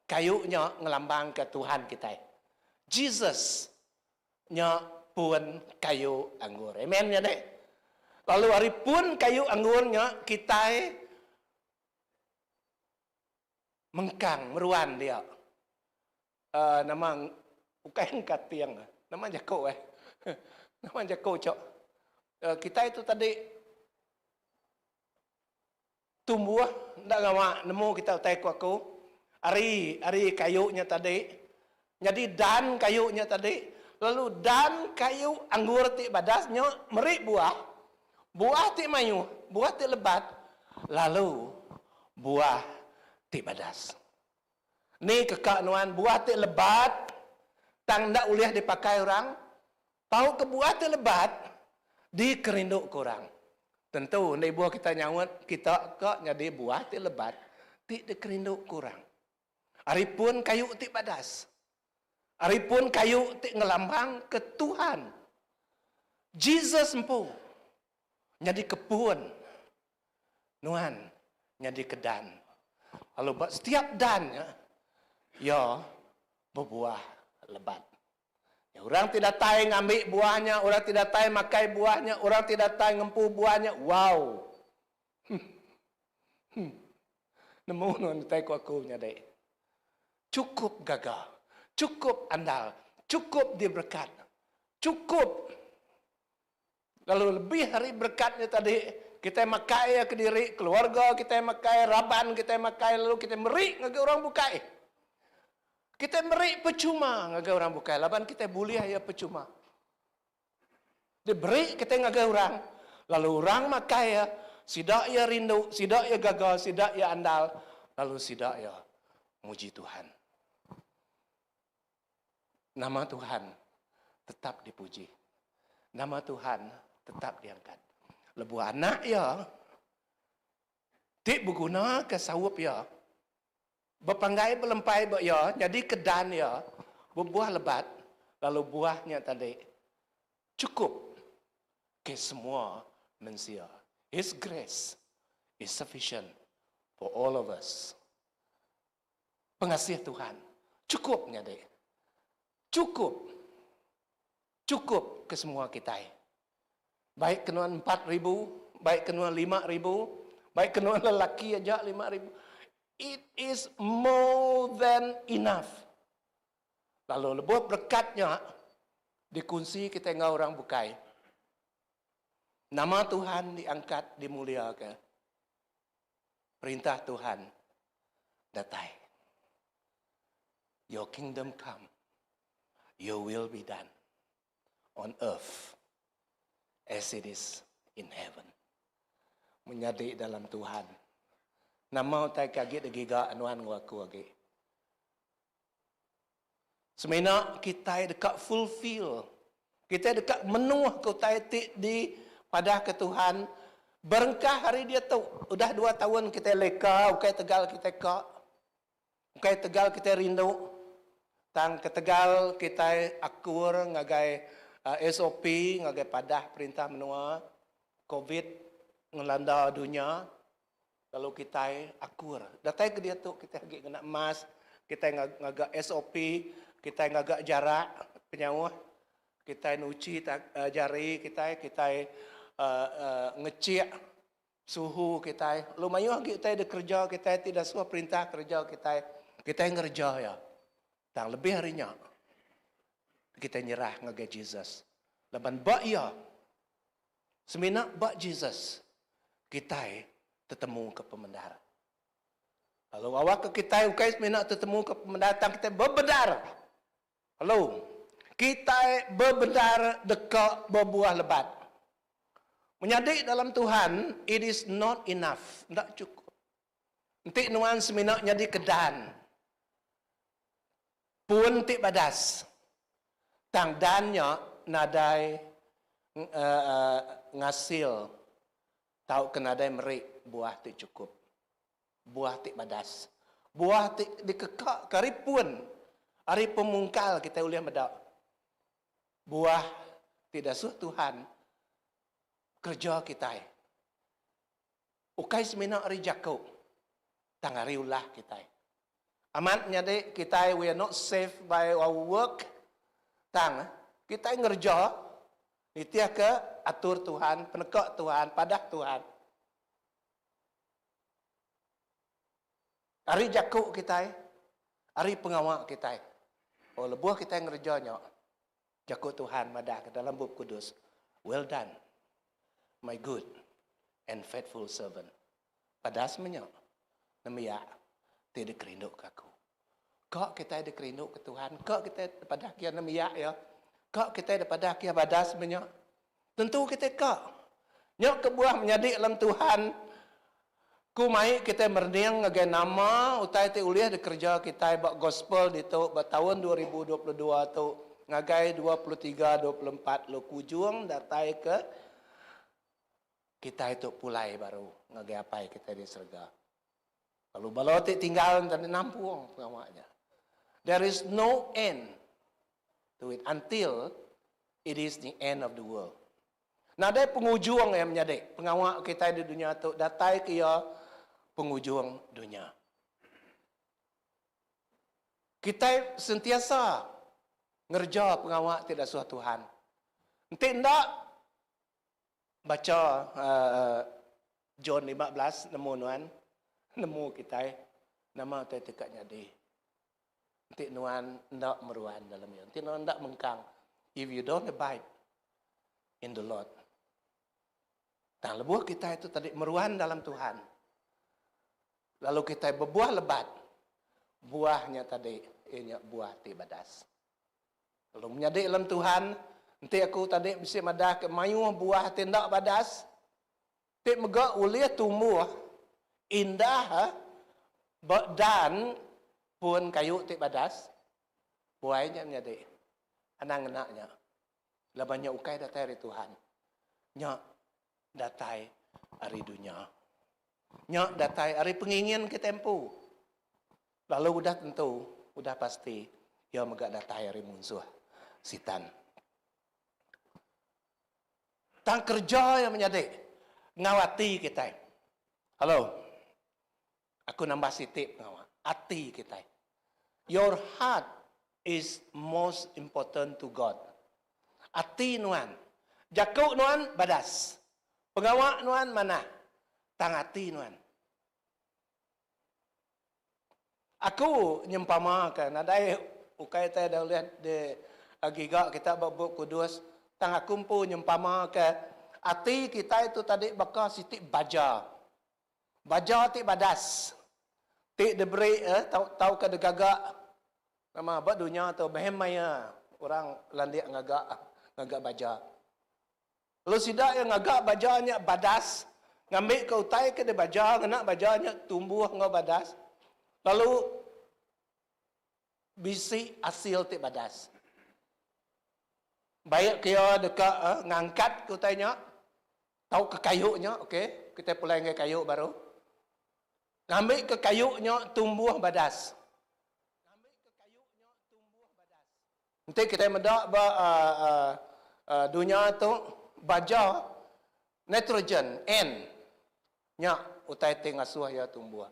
kayunya ngelambang ke Tuhan kita. Jesus nya pun kayu anggur. Amen ya dek. Lalu hari pun kayu anggurnya kita mengkang meruan dia. Nama bukan katiang. Nama jako Nama jako cok. Kita itu tadi tumbuh ndak ngama nemu kita utai aku. Ari kayunya tadi. Jadi dan kayunya tadi. Lalu dan kayu anggur ti badasnya merik buah. Buah ti mayu, buah ti lebat. Lalu buah ti badas. Ni kekak nuan buah ti lebat. Tang ndak ulih dipakai orang. Tahu ke buah ti lebat di kerinduk kurang. Tentu ni buah kita nyawat kita kak jadi buah ti lebat ti di kerinduk kurang. Aripun kayu ti badas. Aripun kayu ti ngelambang ke Tuhan. Jesus empu. Jadi kebun. Nuan. Jadi kedan. Lalu setiap dan ya berbuah lebat. Ya, orang tidak tahu ngambil buahnya. Orang tidak tahu makai buahnya. Orang tidak tahu ngempu buahnya. Wow. Nemu nuan tahu aku nyadai. Cukup gagah. Cukup andal, cukup diberkat, cukup. Lalu lebih hari berkatnya tadi, kita makai ke diri keluarga, kita makai raban, kita makai lalu kita merik ngagai orang bukai. Kita merik percuma ngagai orang bukai, laban kita buliah ya percuma. Diberi kita ngagai orang, lalu orang makai ya, Sidak ia rindu, sidak ia gagal, sidak ia andal, lalu sidak ia muji Tuhan. Nama Tuhan tetap dipuji. Nama Tuhan tetap diangkat. Lebu anak ia, tik berguna ke sawup ia, berpanggai berlempai ia, jadi kedan ia, berbuah lebat, lalu buahnya tadi cukup ke semua manusia. His grace is sufficient for all of us. Pengasih Tuhan cukupnya dek. Cukup ke semua kita. Baik kenuan 4,000, baik kenuan 5,000, baik kenuan lelaki aja 5,000. It is more than enough. Lalu lebuh berkatnya dikunci kita dengan orang bukai. Nama Tuhan diangkat, dimuliakan. Perintah Tuhan datang. Your kingdom come. Your will be done on earth as it is in heaven. Menyadi dalam Tuhan. Nama utai kaget giga anuan ngaku lagi. Semena kita dekat fulfill. Kita dekat menuh ke utai di pada ke Tuhan. Berengkah hari dia tu. Udah 2 tahun kita leka. Ukai Tegal kita kak. Ukai Tegal kita rindu. Tang ke Tegal kita akur ngagai SOP. Ngagai padah perintah menua. COVID ngelanda dunia. Lalu kita akur. Datai ke dia tu. Kita lagi kena emas. Kita ngagak SOP. Kita ngagak jarak. Penyawah. Kita nuci jari. Kita ngecek suhu kita. Lumayan kita ada kerja, kita tidak semua perintah kerja kita ngerja ya. Dan lebih harinya kita nyerah ngagai Jesus. Leban bak ya. Semenak bak Jesus. Kita tetemu ke pemendara. Lalu awak ke kita ukai semenak tetemu ke pemendara kita berbedar. Lalu kita berbedar dekat berbuah lebat. Menyadik dalam Tuhan, it is not enough. Tak cukup. Nanti nuan seminak jadi kedan. Pun tik badas. Tang dannya nadai ngasil. Tahu ke nadai merik, buah tik cukup. Buah tik badas. Buah tik dikekak karipun. Hari pemungkal kita uliah medak. Buah tidak suh Tuhan. Kerja kita. Ukai semina hari jaku. Tangari ulah kita. Amat nyade kita we are not safe by our work. Tang kita ngerja nitia ke atur Tuhan, penekak Tuhan, padah Tuhan. Hari jaku kita. Hari pengawal kita. Oh lebuh kita ngerjanya. Jaku Tuhan madah ke dalam bab kudus. Well done. My good and faithful servant. Pada semuanya, namanya tidak kerinduk aku. Kau kita ada kerinduk ke Tuhan. Kau kita pada kia namanya ya. Kau kita pada kia pada semuanya. Tentu kita kau. Nyok kebuah menjadi dalam Tuhan. Ku mai kita merniang ngagai nama. Utai te uliah di kerja kita bak gospel di tu. Bak tahun 2022 tu. Ngagai 23-24 lo kujuang datai ke. Kita itu pulai baru ngagai kita di surga. Lalu balotik tinggal dan nampung pengamaknya. There is no end to it until it is the end of the world. Nah, ada pengujung yang menjadi pengawak kita di dunia itu datai kia pengujung dunia. Kita sentiasa ngerja pengawak tidak suatu Tuhan. Nanti tidak baca John 15 nemu nuan nemu kita nama kita tekaknya di nanti nuan ndak meruan dalam itu nanti nuan ndak mengkang if you don't abide in the Lord. Dan lebuh kita itu tadi meruan dalam Tuhan. Lalu kita berbuah lebat. Buahnya tadi ini buah tibadas. Lalu menjadi dalam Tuhan. Nanti aku tadi mesti madah ke mayu buah tindak badas. Ti Ti mega ulih tumbuh indah dan pun kayu ti badas. Buainya menjadi anak-anaknya. Labanya ukai datai dari Tuhan. Nya datai hari dunia. Nya datai hari pengingin ke tempu. Lalu udah tentu, udah pasti, ya mega datai hari musuh, sitan. Tang kerja yang menjadi ngawati kita. Halo, aku nambah sitip ngawat. Hati kita. Your heart is most important to God. Hati nuan. Jakuk nuan badas. Pengawak nuan mana? Tang hati nuan. Aku nyempamakan. Ada ukai saya dah lihat di agigak kita babuk kudus. Tang aku pun nyempamakan. Hati kita itu tadi bakal sitik baja. Baja ti badas. Ti diberi tahu ke degagak. Nama abad dunia tu behemaya orang landik ngagak baja. Lalu sidak yang ngagak bajanya badas, ngambil ke utai ke de baja, ngena bajanya tumbuh ngau badas. Lalu bisi hasil ti badas. Baik kia dekat ngangkat ke utainya, tahu ke kayunya, okey, kita pulai ke kayu baru. Ngambil ke kayunya tumbuh badas. Nanti kita mendak dunia tu baja nitrogen N nya utai tengah suah ya tumbuh.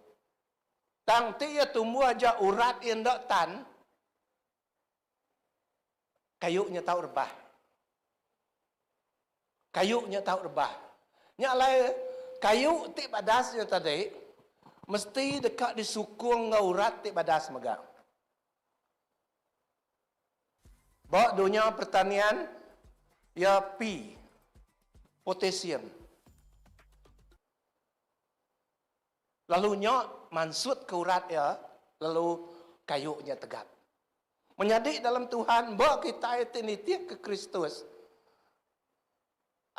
Tang ti ya tumbuh aja urat yang dak tan kayunya tahu rebah. Kayunya tahu rebah. Nya lai kayu ti badasnya tadi mesti dekat disukung ngau urat ti badas megak. Bahawa dunia pertanian, ya P, potasium. Lalu nyok mansut ke urat ya, lalu kayunya tegak. Menyadik dalam Tuhan, bahawa kita itu nitiak ke Kristus.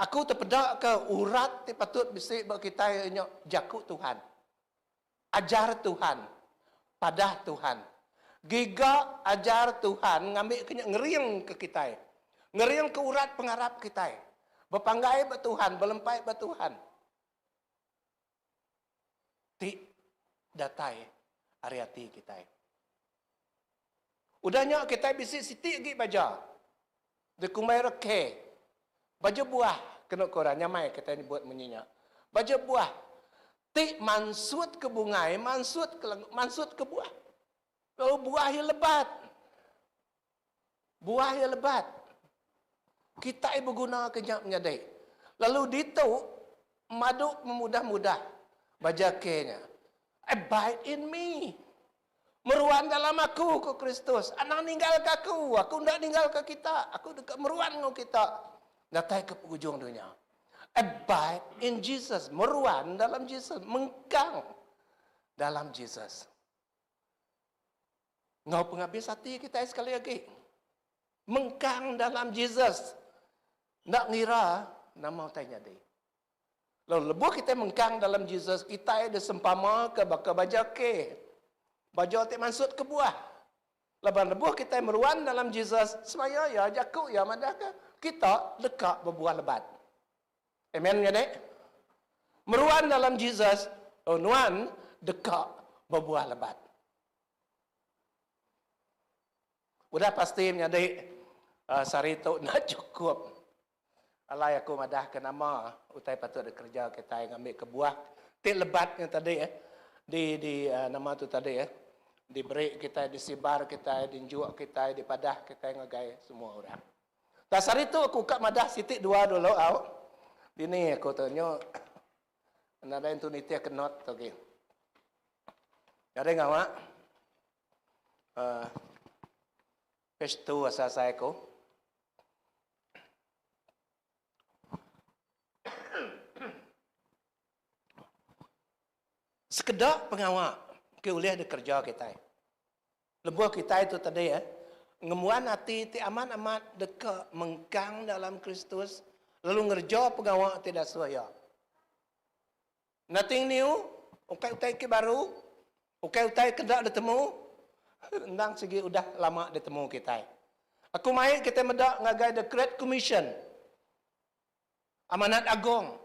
Aku terpedak ke urat, patut bisik bahawa kita nyok jakuk Tuhan. Ajar Tuhan, padah Tuhan. Giga ajar Tuhan ngambil ngeriang ke kita. Ngeriang ke urat pengharap kita. Berpanggai ke Tuhan, berlempai ke Tuhan. Ti datai hari hati kita. Udahnya kita bisik siti lagi baja. Dekumai reke. Baja buah. Kena korang nyamai kita ni buat menyinya. Baja buah. Ti mansut ke bungai, mansut ke buah. Lalu buah yang lebat. Buah yang lebat. Kita berguna kenyak menyadai. Lalu dito, maduk memudah-mudah. Baca kenya. Abide in me. Meruan dalam aku ke Kristus. Anak ninggal ke aku. Aku tidak ninggal ke kita. Aku dekat meruan dengan kita. Datai ke penghujung dunia. Abide in Jesus. Meruan dalam Jesus. Mengkang dalam Jesus. Ngau penghabis hati kita sekali lagi. Mengkang dalam Jesus. Nak ngira nama tanya dia. Lalu lebuh kita mengkang dalam Jesus, kita ada sempama ke bakal baja ke. Baja tak maksud ke buah. Lepas lebuh kita meruan dalam Jesus, semaya ya jakuk ya madaka. Kita dekat berbuah lebat. Amen ya dek? Meruan dalam Jesus, nuan dekat berbuah lebat. Udah pasti menjadi sarito nak cukup. Alai aku madah ke nama utai patut ada kerja kita yang ambil ke buah. Ti lebat yang tadi di nama tu tadi diberi kita, disibar kita, dinjuak kita, dipadah kita yang ngagai semua orang. Tas hari tu aku kat madah sitik dua dulu au. Dini aku tanya ada yang tu nitia kenot okey. Ada ngawak? Page 2 asal ko. Sekedar pengawak ke oleh ada kerja kita. Lebuh kita itu tadi ngemuan hati ti amat-amat dekat mengkang dalam Kristus lalu ngerja pengawak tidak suaya. Nothing new. Ukai-utai ke baru. Ukai-utai kendak ditemu. Nang segi udah lama ditemu kita. Aku mai kita medak ngagai the Great Commission. Amanat Agong.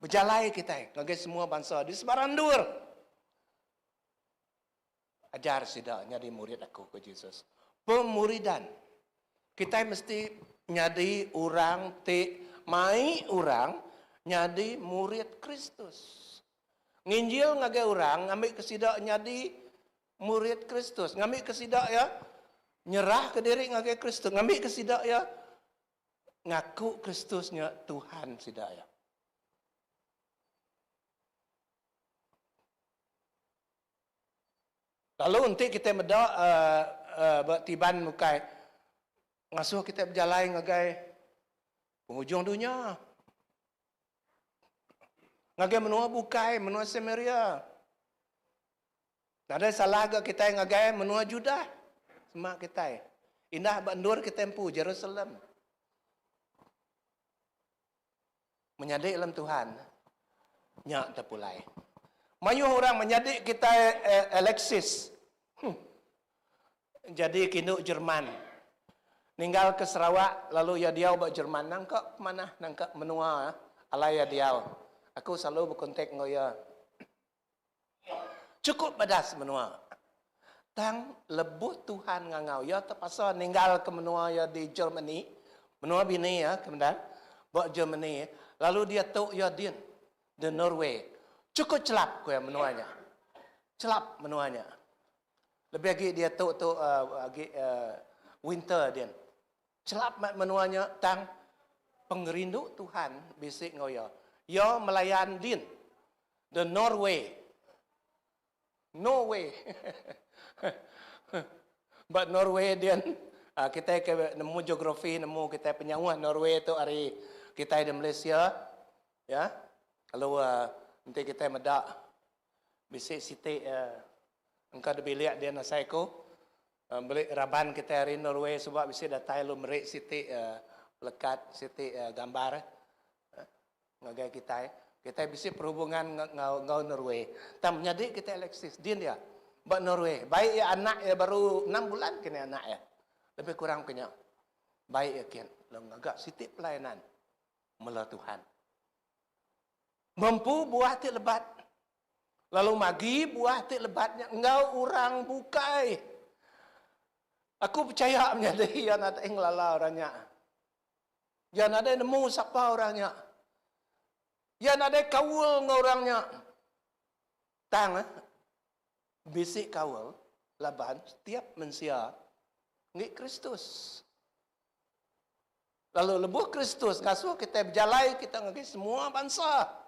Berjalai kita ngagai semua bangsa di sebarandur. Ajar sidak nyadi murid aku ke Yesus. Pemuridan. Kita mesti nyadi orang mai orang nyadi murid Kristus. Nginjil ngagai orang ngambil kesidak nyadi murid Kristus. Ngambil kesidak ya nyerah ke diri ngagai Kristus. Ngambil kesidak ya ngaku Kristusnya Tuhan sidak ya. Lalu nanti kita medak bertiban mukai ngasuh kita berjalan ngagai penghujung dunia. Ngagai menua bukai, menua Samaria. Ada salah ke kita ngagai menua Judah. Semua kita. Indah bandur kita empu Jerusalem. Menyadik dalam Tuhan. Nyak terpulai. Mayu orang menyadik kita Alexis. Jadi kinuk Jerman. Ninggal ke Sarawak, lalu ya dia buat Jerman. Nangkak mana? Nangkak menua. Alai ya dia. Aku selalu berkontak dengan dia. Cukup badas menua. Tang lebut Tuhan ngangau. Ya terpaksa ninggal ke menua ya di Germany. Menua bini ya, kemudian. Buat Germany. Lalu dia tok ya din. The Norway. Cukup celap ku yang menuanya. Celap menuanya. Lebih lagi dia tok winter dia. Celap menuanya tang pengerindu Tuhan bisik ngoyo. Ya melayan din. The Norway. No way. But Norway dia kita ke nemu geografi, nemu kita penyawah Norway tu hari kita di Malaysia. Ya. Kalau nanti kita medak bisik siti engkau ada biliak dia nak saya ko beli raban kita hari Norway sebab bisik datai lu merik siti lekat siti gambar ngagai kita bisik perhubungan ngau Norway tam nyadi kita Alexis dia buat Norway baik ya anak ya baru 6 bulan kena anak ya lebih kurang kena baik ya kian lo ngagak siti pelayanan mela Tuhan mampu buah tik lebat. Lalu magi buah tik lebatnya. Engkau orang bukai. Aku percaya menjadi yang ada yang lala orangnya. Yang ada nemu siapa orangnya. Yang ada kawul dengan orangnya. Tang, bisik kawul, laban, setiap manusia. Nggak Kristus. Lalu lebuh Kristus. Ngasuh kita berjalai, kita ngagi semua bangsa.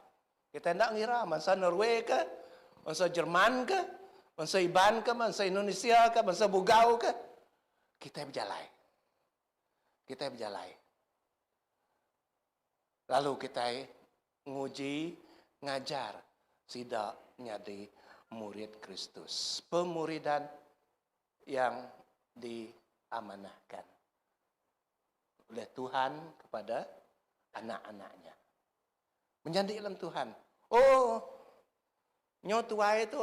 Kita tidak ngira bangsa Norway ke, bangsa Jerman ke, bangsa Iban ke, bangsa Indonesia ke, bangsa Bugau ke. Kita berjalai. Kita berjalai. Lalu kita nguji, ngajar, sidak nyadi murid Kristus. Pemuridan yang diamanahkan oleh Tuhan kepada anak-anaknya. Menjadi dalam Tuhan. Oh, nyo tua itu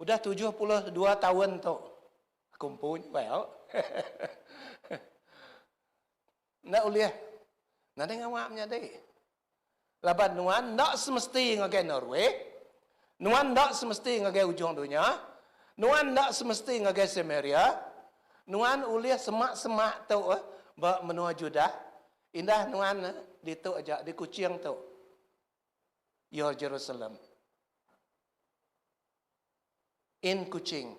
udah 72 tahun tu. Kumpul, well. Nak uliah. Nak dengar mak menjadi. Laban nuan, nak semesti ngagai Norway. Nuan nak semesti ngagai ujung dunia. Nuan nak semesti ngagai Samaria. Nuan uliah semak-semak tu. Bak menua Judah. Indah nuan di tu aja di Kuching tu. Your Jerusalem. In Kuching,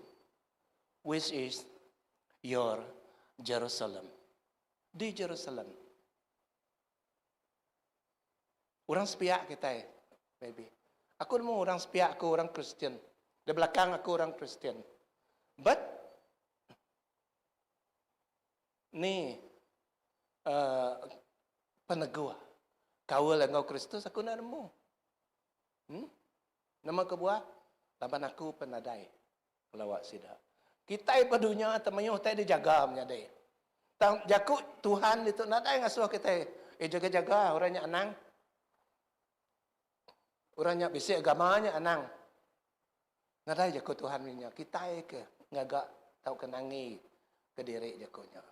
which is your Jerusalem. Di Jerusalem. Orang sepiak kita, baby. Aku nemu orang sepiak, aku orang Kristen. Di belakang aku orang Kristen. But ni peneguh. Kawal engkau Kristus, aku nak nemu. Nama kebuah, laban aku penadai. Lawak sida. Kita pedunya temayuh tak dijaga menjadi. Tang jakut Tuhan itu nadai ngasuh kita. jaga-jaga orangnya anang. Orangnya bisik agamanya anang. Nadai je ko Tuhan minyak. Kita ke ngagak tahu kenangi ke diri je konya.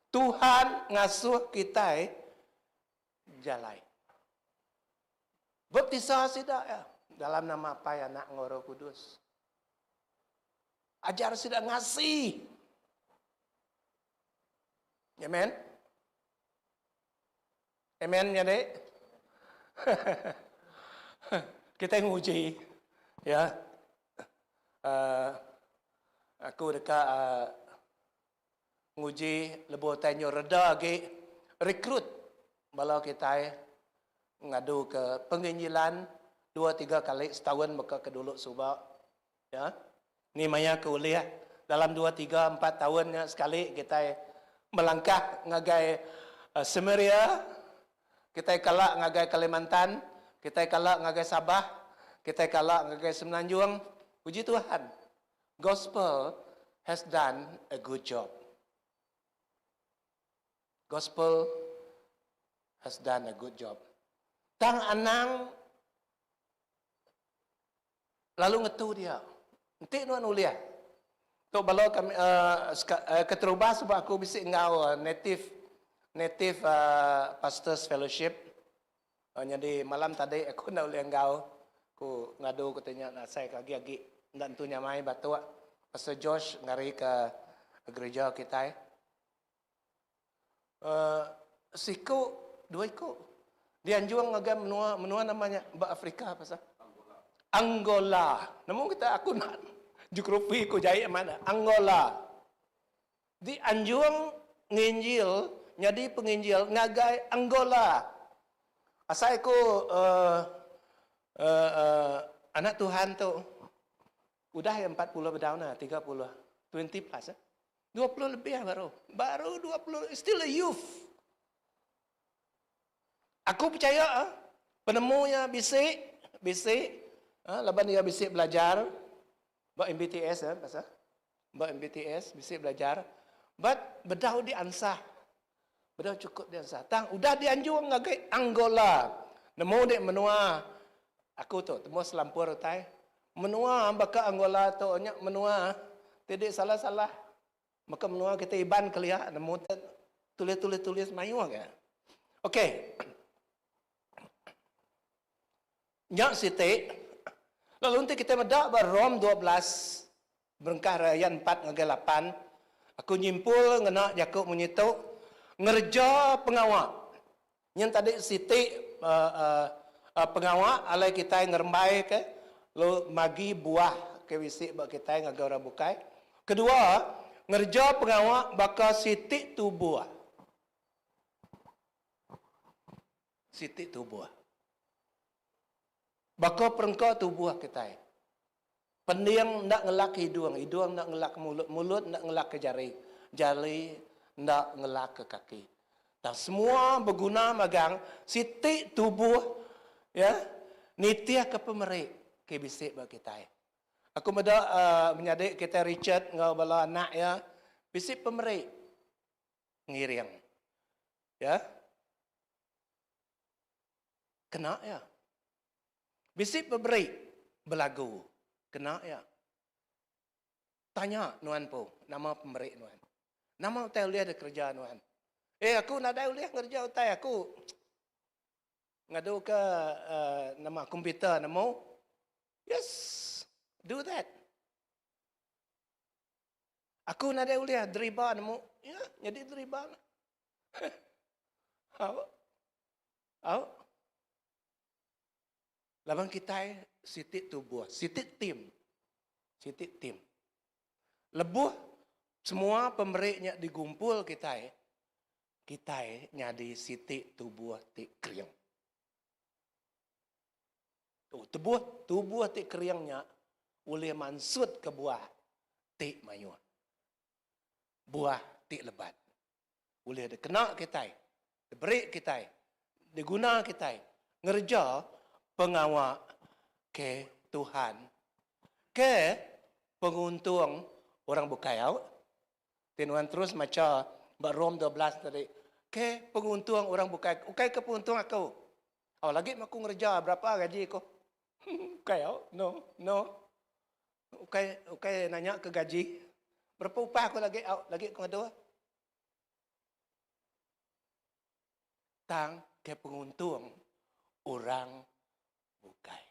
Tuhan ngasuh kita jalai. Baptisa sidak ya. Dalam nama apa ya anak ngoro kudus. Ajar sidak ngasih. Amen. Amen ya dek. Kita nguji. Ya. Aku dekat nguji lebih tanya reda lagi rekrut bala kita ngadu ke penginjilan 2-3 kali setahun maka keduluk subak ya ni maya kuliah dalam 2-3-4 tahun sekali kita melangkah ngagai Samaria, kita kalak ngagai Kalimantan, kita kalak ngagai Sabah, kita kalak ngagai Semenanjung. Puji Tuhan, gospel has done a good job. Gospel has done a good job. Tang anang lalu ngetu dia. Nanti nuan uliah. Tu balau kami keterubah sebab aku bisik ngau native pastors fellowship. Jadi malam tadi aku nak uliah ngau. Aku ngadu aku tanya nak saya kagi-agi dan tu nyamai batu. Pastor Josh ngari ke gereja kita. Siku 2 ikut. Dia anjuang ngagam menua namanya Mbak Afrika apa sah? Angola. Namun kita aku nak geografi ku jaya mana? Angola. Di anjuang nginjil, nyadi penginjil ngagai Angola. Asal aku anak Tuhan tu udah ya 40 bertahun lah, 30, 20 plus 20 lebih baru 20, still a youth. Aku percaya penemunya bisik, lepas dia bisik belajar, buat MBTS pasal, buat MBTS bisik belajar, but bedau di ansah, bedau cukup di ansah. Tang udah dianjung ngagai Angola, nemu dek menua, aku tu temu selampur tai, menua baka Angola tu nyak menua, tidak salah-salah, maka menua kita iban kelia, nemu tulis mayu ke. Okay. Nyak siti, lalu nanti kita medak Rom 12, berengkah raya 4 ngagai 8, aku nyimpul ngena Yakub menyitu, ngerja pengawak. Yang tadi siti pengawak, alai kita ngerembai ke, lalu magi buah ke wisik bak kita ngagai orang bukai. Kedua, ngerja pengawak baka siti tu buah. Siti tu buah. Baka perengkau tu buah kita. Pendiang nak ngelak hidung, hidung nak ngelak mulut, mulut nak ngelak ke jari, jari nak ngelak ke kaki. Dan semua berguna magang siti tubuh ya nitiah ke pemerik ke bisik bagi kita. Aku meda menyadik kita Richard ngau bala anak ya bisik pemerik ngiring. Ya. Kena ya. Bisik berberi belagu. Kena ya. Tanya nuan po, nama pemberi nuan. Nama utai uliah ada kerja nuan. Aku nak ada uliah kerja utai aku. Ngadu ke nama komputer nama. Yes, do that. Aku nak ada uliah deriba nama. Ya, jadi deriba. Au. Labang kita sitik tubuh, sitik tim. Lebuh semua pemeriknya digumpul kita nyadi sitik tubuh tik kriang. Tubuh tik kriangnya boleh mansut ke buah tik mayu. Buah tik lebat. Boleh ada kena kita, diberi kita, diguna kita, ngerja pengawak ke Tuhan, ke penguntung orang bukayau. Tinuan terus macam Rom 12 tadi, Ke penguntung orang bukai. Ukai ke penguntung aku. Oh, lagi aku ngerja berapa gaji aku? Ukai, no. Ukai nanya ke gaji. Berapa upah aku lagi? Lagi aku ngadu. Tang ke penguntung orang bukai.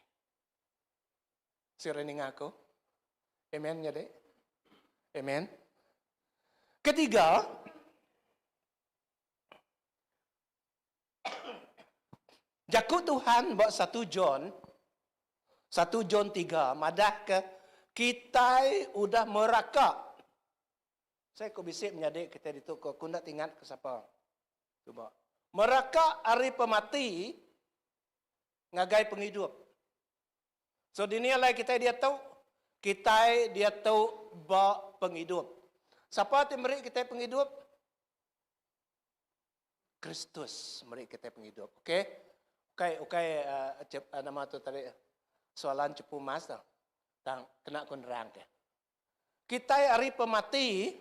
Sirening aku. Amen ya dek. Amen. Ketiga, Jakut Tuhan buat 1 John 3, madah ke kita udah merakak. Saya kau bisik menyadik kita itu kau nak ingat ke siapa? Cuba. Merakak hari pemati ngagai penghidup. So dunia lain kita dia tahu ba penghidup. Siapa yang beri kita penghidup? Kristus beri kita penghidup. Okey, nama tu tadi soalan cepu mas dah. Tang kena konrang ke. Kita hari pemati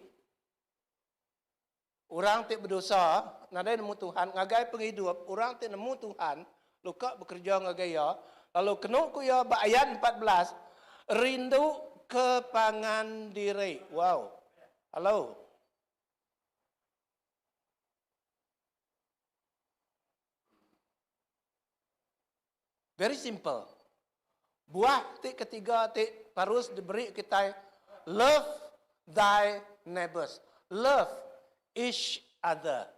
orang tidak berdosa, nadai nemu Tuhan, ngagai penghidup, orang tidak nemu Tuhan, luka bekerja ngagai ya. Lalu kena ku ya ayat 14, rindu kepangan diri. Wow. Halo. Very simple. Buah ketiga harus diberi kita love thy neighbors. Love each other.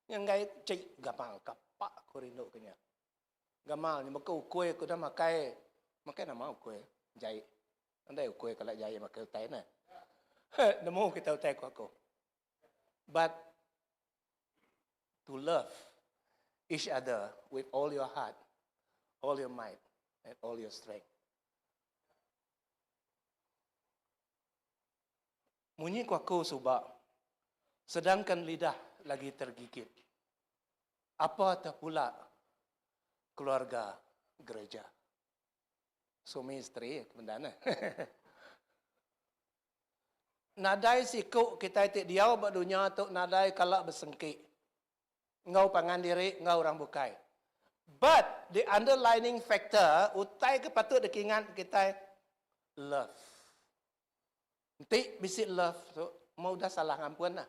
Yang gay cik gampang kapak ko rindu kanya. Gamal ni maka ukoi ko dah makai nama ukoi jai. Andai ukoi kalau jai makai utai na. Nemu kita utai ko aku. But to love each other with all your heart, all your might, and all your strength. Munyi ko aku subak. Sedangkan lidah lagi tergigit. Apa tak pula keluarga gereja? Suami isteri, kemendana. Nadai siku kita tidak diau buat dunia tu nadai kalak bersengki. Ngau pangan diri, ngau orang bukai. But the underlining factor, utai kepatut dikingat kita love. Nanti bisik love, so, mau dah salah ngampun lah.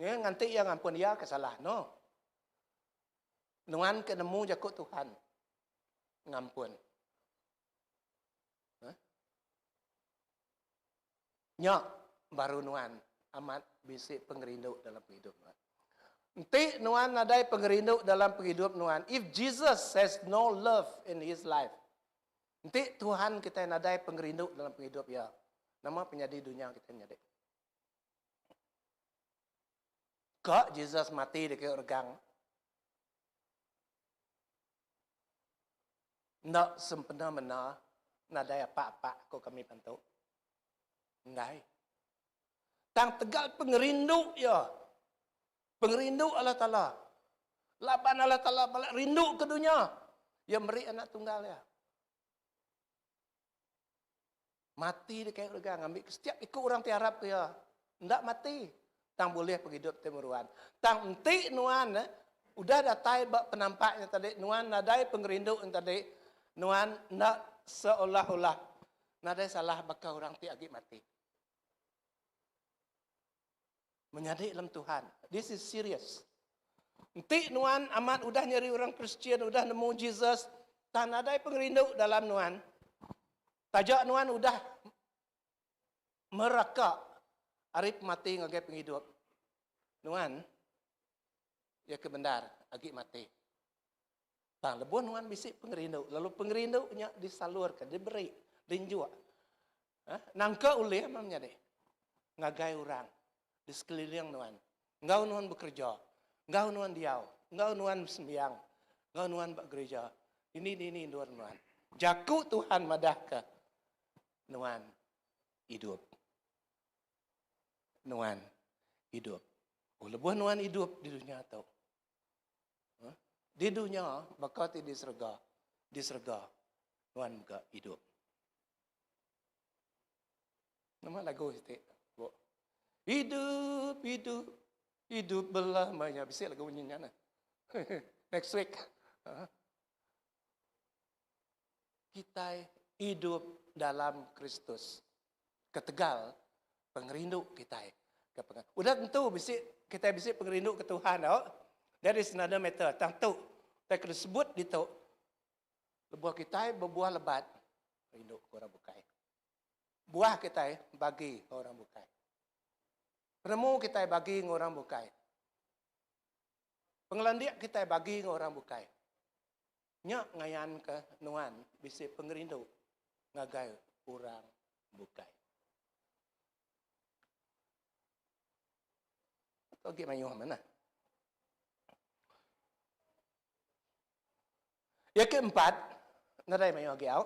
Ya, nanti yang ngampun dia kesalah, no. Nuan kenemu jakut Tuhan. Ngampun. Nyak baru nuan amat bisik pengerindu dalam hidup. Nanti nuan nadai pengerindu dalam hidup nuan. If Jesus has no love in his life, nanti Tuhan kita nadai pengerindu dalam hidup ya. Nama penyadi dunia kita nyadi. Kak Jesus mati dekat regang. Nak sempena-mena nadai apa-apa ko kami bantu. Ngai. Tang tegal pengerindu ya. Pengerindu Allah Ta'ala. Laban Allah Ta'ala balik rindu ke dunia. Ya beri anak tunggal ya. Mati dia kayak regang. Ambil setiap ikut orang tiarap ya. Tidak mati. Tang boleh penghidup temuruan. Tang enti nuan. Udah datai bak penampaknya tadi. Nuan nadai pengerindu tadi. Nuan nak seolah-olah. Nadai salah bakal orang ti agi mati. Menyadik dalam Tuhan. This is serious. Nanti nuan amat udah nyari orang Kristian, udah nemu Jesus. Tak ada pengerindu dalam nuan. Tajak nuan udah merakak. Arif mati ngagai penghidup. Nuan, ya kebenar, agi mati. Tang lebuan nuan bisik pengerindu. Lalu pengerindunya disalurkan, diberi, dinjua. Nangka ulih namanya deh. Ngagai orang. Di sekeliling nuan. Engkau nuan bekerja. Engkau nuan diau. Engkau nuan sembiang. Engkau nuan bak gereja. Ini nuan. Jaku Tuhan madah ke. Nuan hidup. Nuan hidup. Oh, lebuh nuan hidup di dunia tau. Di dunia, bakal di serga. Di serga. Nuan muka hidup. Nama lagu itu. Hidup, hidup, Hidup belamanya. Bisa lagu bunyinya. Nah. Next week. Kita hidup dalam Kristus. Ketegal pengerindu kita. Udah tentu kita bisa pengerindu ke Tuhan. That is another matter. Tentu. Kita kena sebut itu. Buah kita berbuah lebat. Rindu ke orang bukai. Buah kita bagi orang bukai. Penemu kita bagi orang bukai. Pengelandiak kita bagi orang bukai. Nyak ngayan ke nuan bisa pengerindu ngagai orang bukai. Atau gimana mana? Yang keempat, narai mayo giau.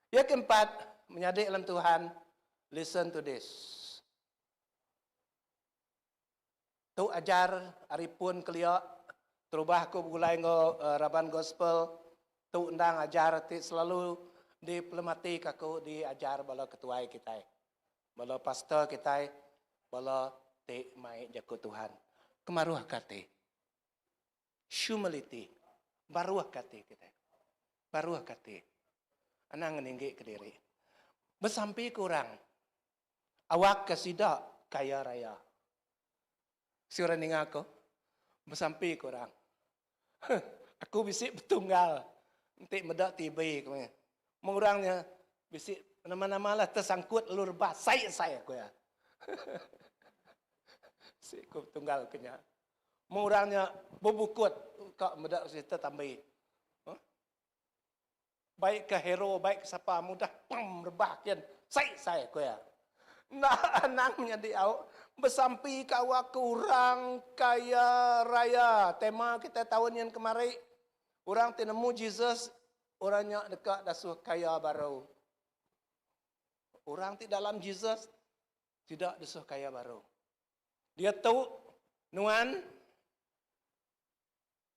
Yang keempat, menyadik dalam Tuhan, listen to this. Tu ajar aripun kelia, terubah aku gulai ngo raban gospel, tu undang ajar ti selalu diplomatik aku diajar bala ketuai kita. Bala pastor kita, bala ti mai jago Tuhan. Kemaruh kate. Humility. Baruah kate kita. Baruah kate. Anang ninggi ke diri. Bersampai kurang. Awak kesidak kaya raya. Siapa ni aku? Bersampai kurang. Aku bisik bertunggal. Nanti medak tiba. Mengurangnya bisik nama-nama lah tersangkut lur bas. Saya aku ya. Si aku bertunggal kenya. Mengurangnya berbukut. Kau medak cerita tambah. Baik ke hero, baik ke siapa mudah rebah kian. Saya aku ya. Nah, anang menjadi awak bersampai ke awak kurang kaya raya. Tema kita tahun yang kemarin. Orang tinemu Jesus, orangnya dekat dasuh kaya baru. Orang di dalam Jesus, tidak dasuh kaya baru. Dia tahu, nuan,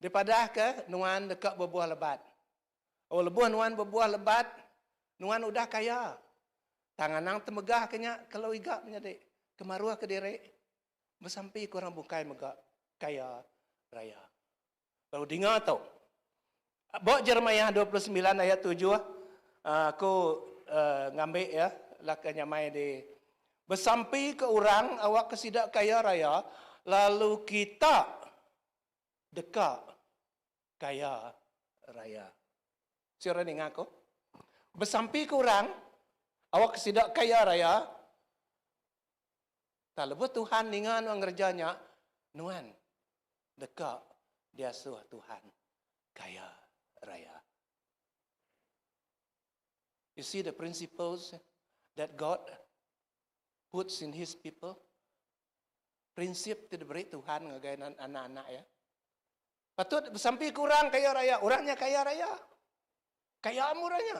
daripada ke, nuan dekat berbuah lebat. Oh, lebuh nuan berbuah lebat, nuan udah kaya. Tangan nang temegah kenya kalau igak menjadi kemaruah ke diri. Bersampai kurang bukai megak kaya raya. Lalu dengar tau. Bawa Jeremiah 29 ayat 7. Aku ngambil ya. Lakanya mai di. Bersampai ke orang awak kesidak kaya raya. Lalu kita dekat kaya raya. Siapa ni ngaku? Bersampai ke orang, awak kesidak kaya raya. Tak lepas Tuhan dengan orang kerjanya, nuan dekat dia suah Tuhan kaya raya. You see the principles that God puts in His people. Prinsip tidak beri Tuhan ngagain anak-anak ya. Patut sampai kurang kaya raya, orangnya kaya raya. Kaya murahnya.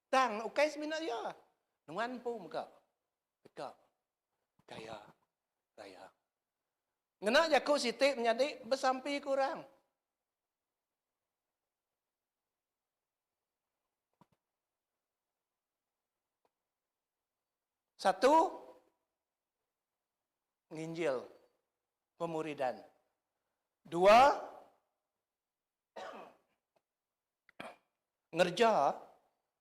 Tang, ukais minat ya. Nuan pun muka. Dekat. Kaya raya. Ngena jaku sitik menjadi bersampai kurang. Satu, nginjil, pemuridan. Dua, ngerja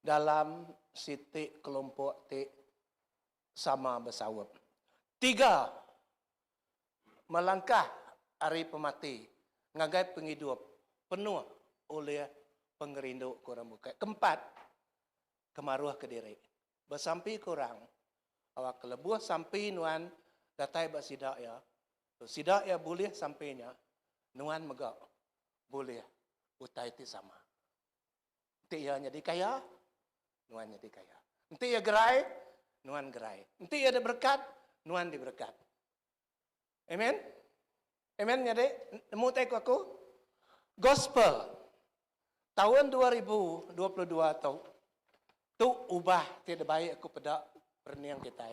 dalam sitik kelompok ti sama bersawap. Tiga, melangkah hari pemati, ngagai penghidup, penuh oleh pengerindu kurang bukai. Keempat, kemaruah ke diri. Bersampai kurang, awak kelebuh sampai nuan datai bersidak ya. Sidak ya boleh sampainya, nuan megak boleh utai ti sama. Nanti ia jadi kaya, nuan jadi kaya. Nanti ia gerai, nuan gerai. Nanti ia ada berkat, nuan diberkat. Amen? Amen jadi, nemu tahu aku? Gospel. Tahun 2022 tahu. Tu ubah tidak baik aku pada perniang kita.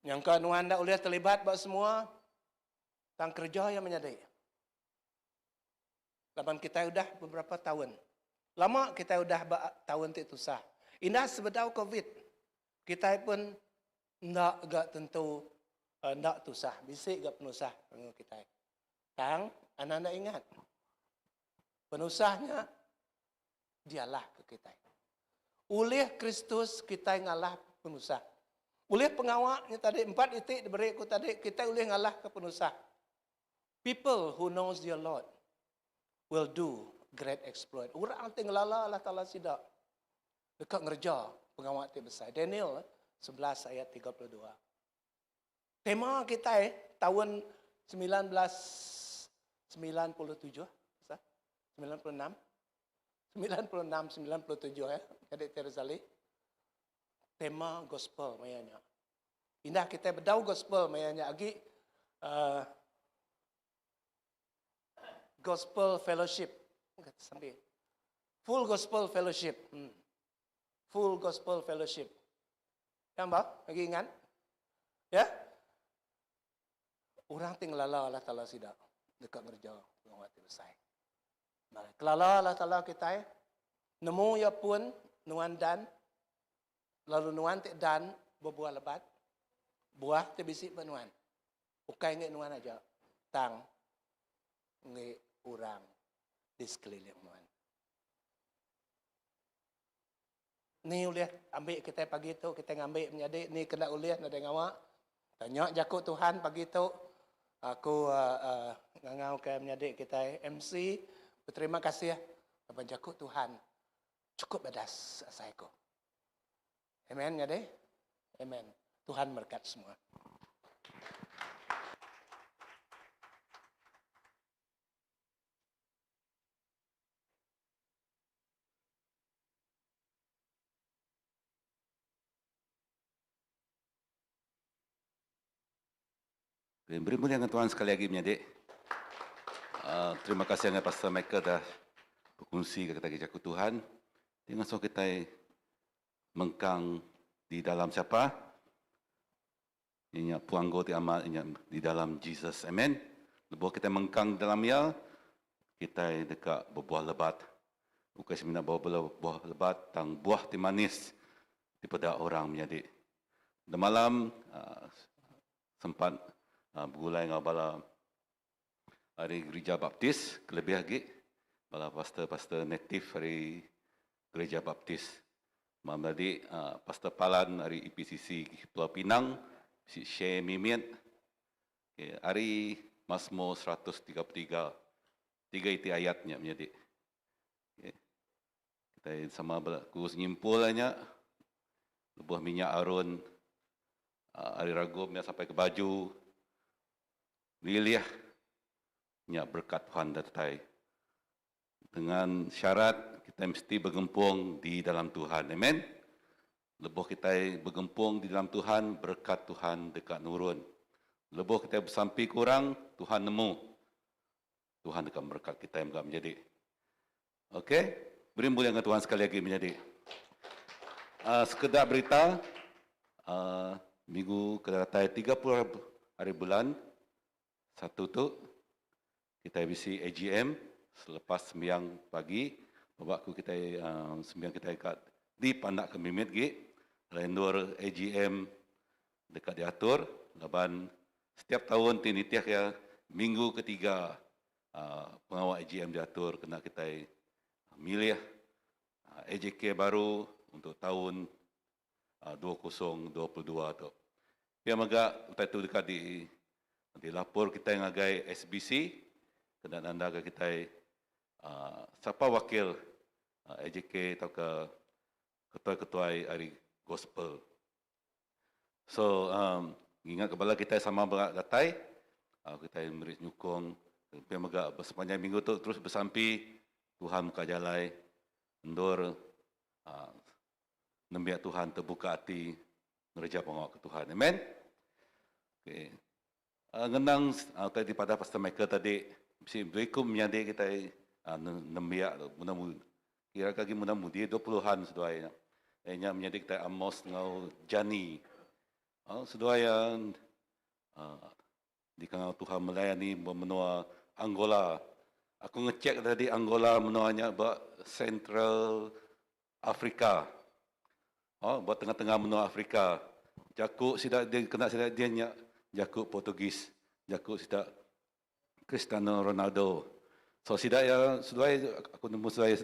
Yang ke nuan dah boleh terlibat buat semua. Tang kerja yang menjadi. Laban kita sudah beberapa tahun. Lama kita sudah tahun itu sah. Indah sebedau COVID. Kita pun tidak tentu ndak tusah, bisik gak penusah dengan kita. Tang, anak-anak ingat. Penusahnya dialah ke kita. Oleh Kristus kita ngalah penusah. Oleh pengawaknya tadi 4 titik diberi aku tadi, kita boleh ngalah ke penusah. People who knows their Lord will do great exploit. Orang tinggal Allah Ta'ala sidak. Dekat ngerja pengawak yang besar. Daniel 11 ayat 32. Tema kita tahun 1997, 96, 97 Adik Terzali. Tema gospel mayanya. Indah kita berdau gospel mayanya agi gospel fellowship. Sambil. Full gospel fellowship. Full gospel fellowship. Yang bah, lagi ingat? Ya? Orang tinggal Allah Ta'ala sidak. Dekat ngerja. Pengawat selesai. Kelala Allah Ta'ala kita. Nemu ya pun. Nuan dan. Lalu nuan tik dan. Berbuah lebat. Buah terbisik penuan. Bukan ingat nuan aja. Tang. Ingat orang. Di sekeliling nuan. Ni uliah ambil kita pagi tu. Kita ngambil menjadi. Ni kena uliah nada ngawak. Tanya jakut Tuhan pagi tu. Aku ngangau ke menjadi kita MC. Berterima kasih ya. Abang jakut Tuhan. Cukup badas saya ko. Amen ya deh. Amen. Tuhan berkat semua. Beri mulia dengan Tuhan sekali lagi menyadik. Terima kasih dengan Pastor Michael dah berkongsi kata jakut Tuhan. Dengan so kita mengkang di dalam siapa? Inya puanggo ti amal inya di dalam Jesus. Amen. Lepas kita mengkang dalam ia, kita dekat berbuah lebat. Bukan semina buah lebat, tang buah ti manis daripada orang menyadik. Dan malam sempat bergulai dengan bala hari gereja baptis, kelebih lagi bala pastor native hari gereja baptis. Malam tadi pastor Palan hari EPCC Pulau Pinang, si Syekh Mimit, okay, hari Mazmur 133, 3 itu ayatnya menjadi. Okay. Kita sama kurus nyimpulnya, lebuh minyak arun, hari ragumnya sampai ke baju, liliah, berkat Tuhan datai. Dengan syarat kita mesti bergempung di dalam Tuhan. Amen. Lebuh kita bergempung di dalam Tuhan, berkat Tuhan dekat nurun. Lebuh kita bersampi kurang, Tuhan nemu. Tuhan dekat berkat kita yang menjadi. Okey, beri mulia dengan Tuhan sekali lagi menjadi. Sekedar berita, minggu kedatai 30 hari bulan, satu tu, kita bisi AGM, selepas sembiang pagi, waktu kita sembiang kita dekat di Pandak Kemimit gi, lendur AGM dekat diatur, laban setiap tahun tinitiak ya minggu ketiga pengawal AGM diatur kena kita milih AJK baru untuk tahun 2022 tu. Ya maga lepas tu dekat di lapor kita yang agai SBC kena nanda kita siapa wakil AJK atau ke ketua-ketua hari gospel. So ingat kepala kita sama berdatai, kita beri nyukung, pemaga sepanjang minggu tu terus bersampi Tuhan muka jalai, endur nembiak Tuhan terbuka hati ngerja pengawal ke Tuhan. Amen. Okay. Ngenang tadi pada Pastor Michael tadi, Assalamualaikum menyadi kita nembiak mudah-mudahan kira kaki mudah-mudahan 20-an seduai. Enya menyadi kita Amos ngau Jani. Seduai di kangau Tuhan melayani menua Angola. Aku ngecek tadi Angola menuanya buat Central Afrika. Buat tengah-tengah benua Afrika. Jakuk sidak dia kena sidak dia jakuk Portugis, jakuk sida Cristiano Ronaldo. So sida ya sudai aku nemu sudai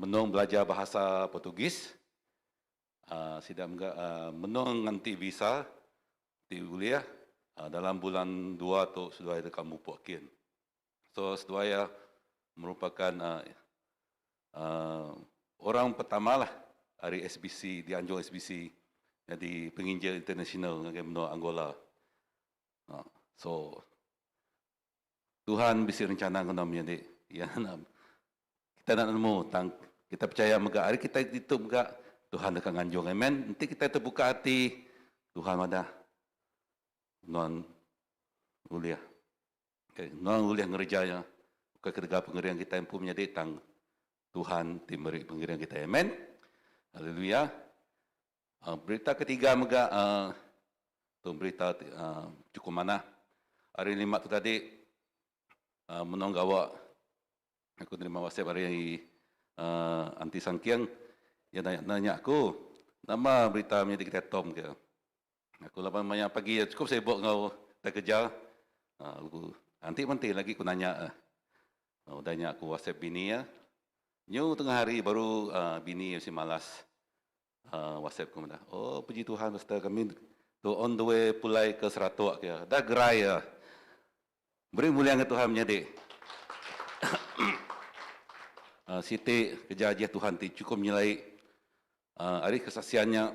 menong belajar bahasa Portugis. Sida menong nganti visa di kuliah dalam bulan 2 tu sudai dekat Mupuakin. So sudai merupakan orang pertama lah dari SBC, di Anjung SBC, jadi penginjil internasional dengan menua Angola. So, Tuhan bisa rencana kita menjadi, ya, kita nak nemu, kita percaya mega hari kita itu mega Tuhan dekat Anjung, amen. Nanti kita terbuka hati, Tuhan ada non uliah, non uliah ngerjanya, bukan kerja pengerian kita yang pun menjadi tang Tuhan timeri pengirian kita. Amen. Haleluya. Berita ketiga mega tu berita cukup mana. Hari 5 tu tadi menong gawa aku terima WhatsApp hari anti sangkiang dia nanya aku nama berita menjadi kita Tom ke. Aku lapan banyak pagi cukup sibuk ngau tak kerja. Aku nanti lagi aku nanya. Tanya aku WhatsApp bini ya. Nyu tengah hari baru bini si malas WhatsApp aku dah. Oh puji Tuhan pastor kami tu on the way pulai ke Seratok ya. Dah gerai ya. Beri mulia ke Tuhan menjadi. Siti kejadian Tuhan ti cukup menyelai. Hari kesaksiannya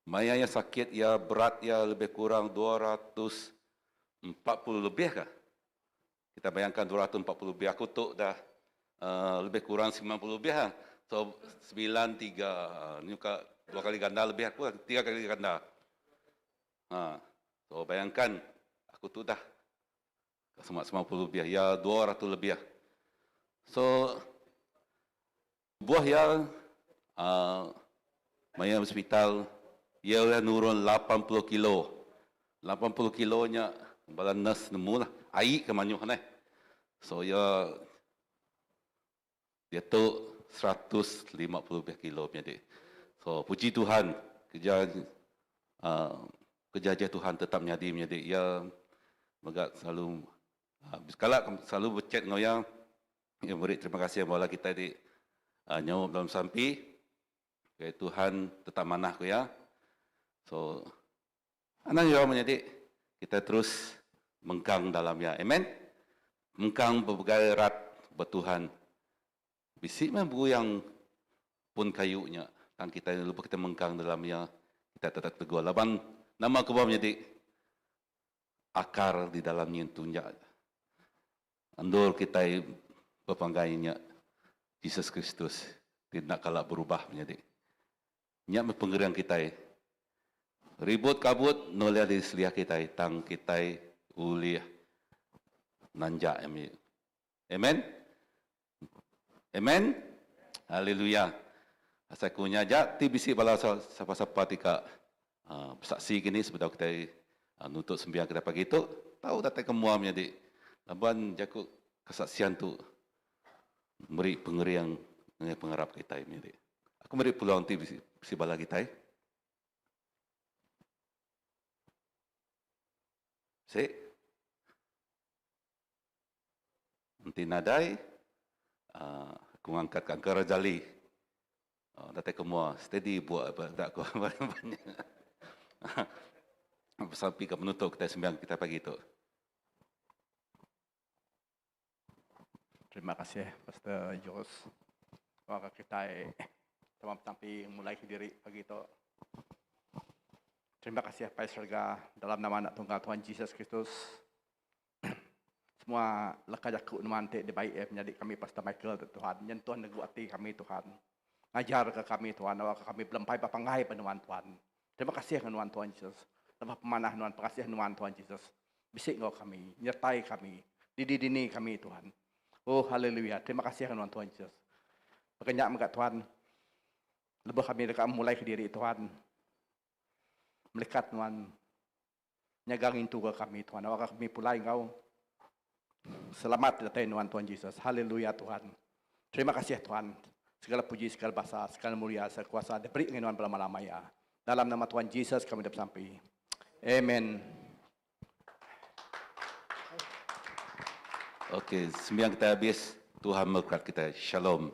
mayanya sakit ya berat ya lebih kurang 240 lebih kah? Kita bayangkan 240 lebih aku tu dah lebih kurang 90 lebih lah. So 93 ni ka 2 kali ganda lebih aku 3 kali ganda. So bayangkan aku tu dah semua 90 lebih ya 200 lebih. So buah yang maya hospital ia dah nurun 80 kilo. 80 kilonya balan nurse nemu lah air ke manyuh ni. So ya dia tu 150 kilo jadi. So puji Tuhan kerja Tuhan tetap menjadi ya megak selalu selalu berchat ngoyang ya beri terima kasih bahwa kita di nyawa dalam sampi okay, Tuhan tetap manah ku ya. So anak ya menjadi kita terus mengkang dalamnya. Amen. Mengkang berbagai erat bertuhan. Bisik memang yang pun kayunya. Dan kita lupa kita mengkang dalamnya. Kita tetap teguh. Laban nama kubah menjadi akar di dalamnya yang tunjuk. Andor kita berpanggainya Yesus Kristus. Tidak kalah berubah menjadi. Nyak penggerian kita. Ribut kabut nolia di selia kita. Tang kita uliah nanjak. Amen. Amen. Haleluya. Saya kunya jati bisi bala siapa-siapa tika saksi gini sebab kita nuntut sembiang kita pagi itu tahu datang kemuamnya di laban jaku kesaksian tu beri pengerian dengan pengharap kita ini. Aku beri peluang ti bisi bala kita. Nanti nadai aku angkat ke Angkara Jali. Datang ke mua, steady buat apa, tak aku banyak. Sampai ke penutup kita sembiang kita pagi itu. Terima kasih Pastor Jos. Maka kita sampai mulai ke diri pagi itu. Terima kasih Pak Surga dalam nama anak tunggal Tuhan Yesus Kristus. Semua lekas aku nanti dibaik menjadi kami Pastor Michael Tuhan. Nyentuh negu hati kami Tuhan. Ngajar ke kami Tuhan, awak kami belampai papangai penuan Tuhan. Terima kasih penuan Tuhan Yesus. Lepas pemanah nuan pengasih nuan Tuhan Yesus. Bisik ngau kami, nyertai kami, didini kami Tuhan. Oh haleluya, terima kasih penuan Tuhan Yesus. Berkenyak mengat Tuhan. Lebih kami dekat mulai ke diri Tuhan. Melekat nuan nyagangin tu ke kami Tuhan. Awak kami pulai ngau. Selamat datang nuan Tuhan Yesus. Haleluya Tuhan. Terima kasih Tuhan. Segala puji, segala bahasa, segala mulia, segala kuasa diberi dengan Tuhan berlama-lama ya. Dalam nama Tuhan Yesus kami dapat sampai. Amen. Okey, sembilan kita habis. Tuhan memberkati kita. Shalom.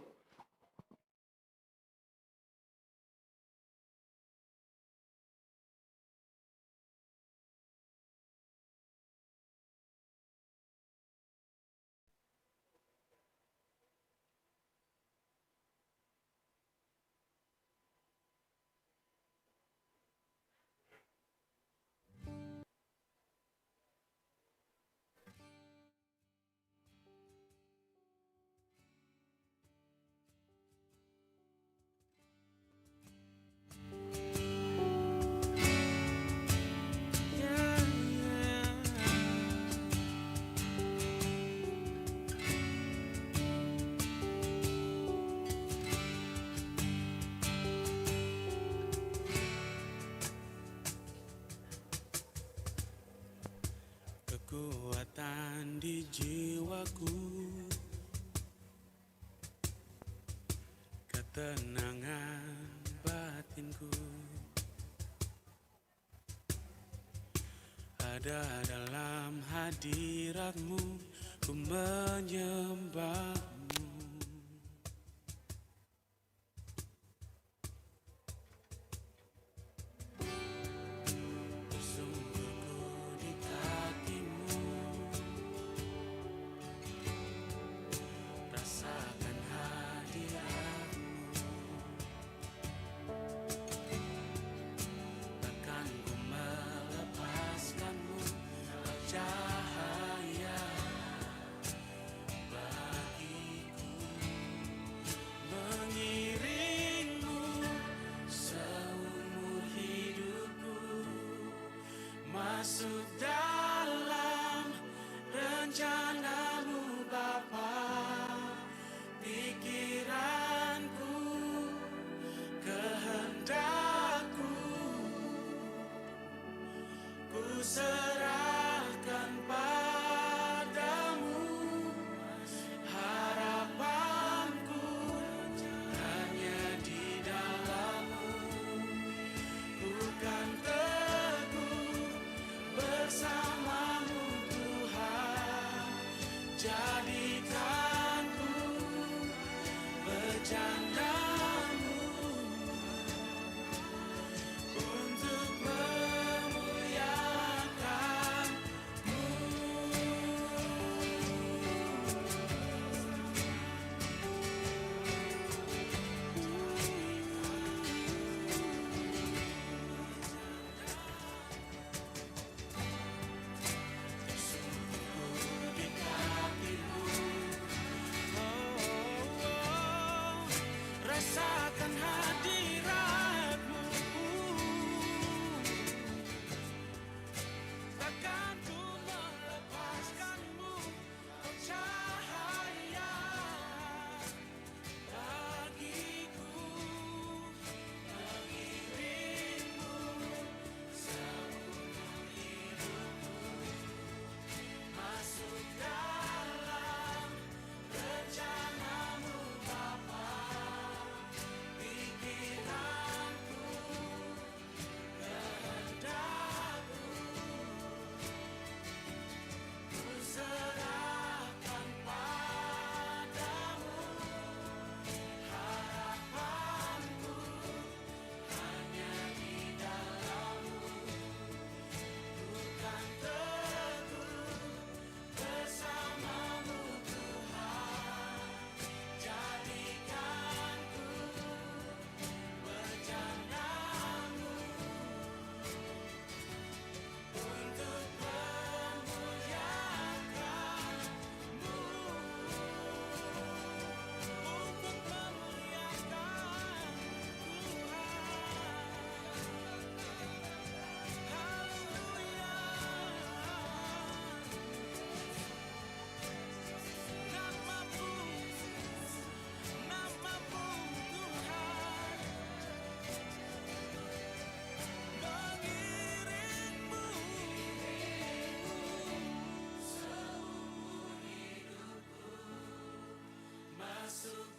Kekuatan di jiwaku, ketenangan batinku, ada dalam hadiratmu, ku menyembahmu. Bersungguhku di kakimu, rasakan hadiratmu. Takkan ku melepaskanmu, kau cahaya bagiku, mengiringmu seumur hidupku, masuk dalam rencanamu Bapa, pikiranku, kehendakku, ku serahkan padamu, harapanku hanya di dalammu, ku kan teguh bersamamu Tuhan, jadikanku berjandamu untuk memuliakanmu. Di kakimu, rasakan hadiratmu, takkan ku melepaskanmu, kau cahaya bagiku, mengiringmu seumur hidupku, masuk dalam rencanamu Bapa, pikiranku, kehendakku, ku serahkan padamu, harapanku hanya di dalammu, ku kan teguh bersamamu Tuhan, jadikanku berjandamu untuk memuliakanmu, untuk memuliakan Tuhan. Namamu, namamu Tuhan, mengiringmu seumur hidupku, masuk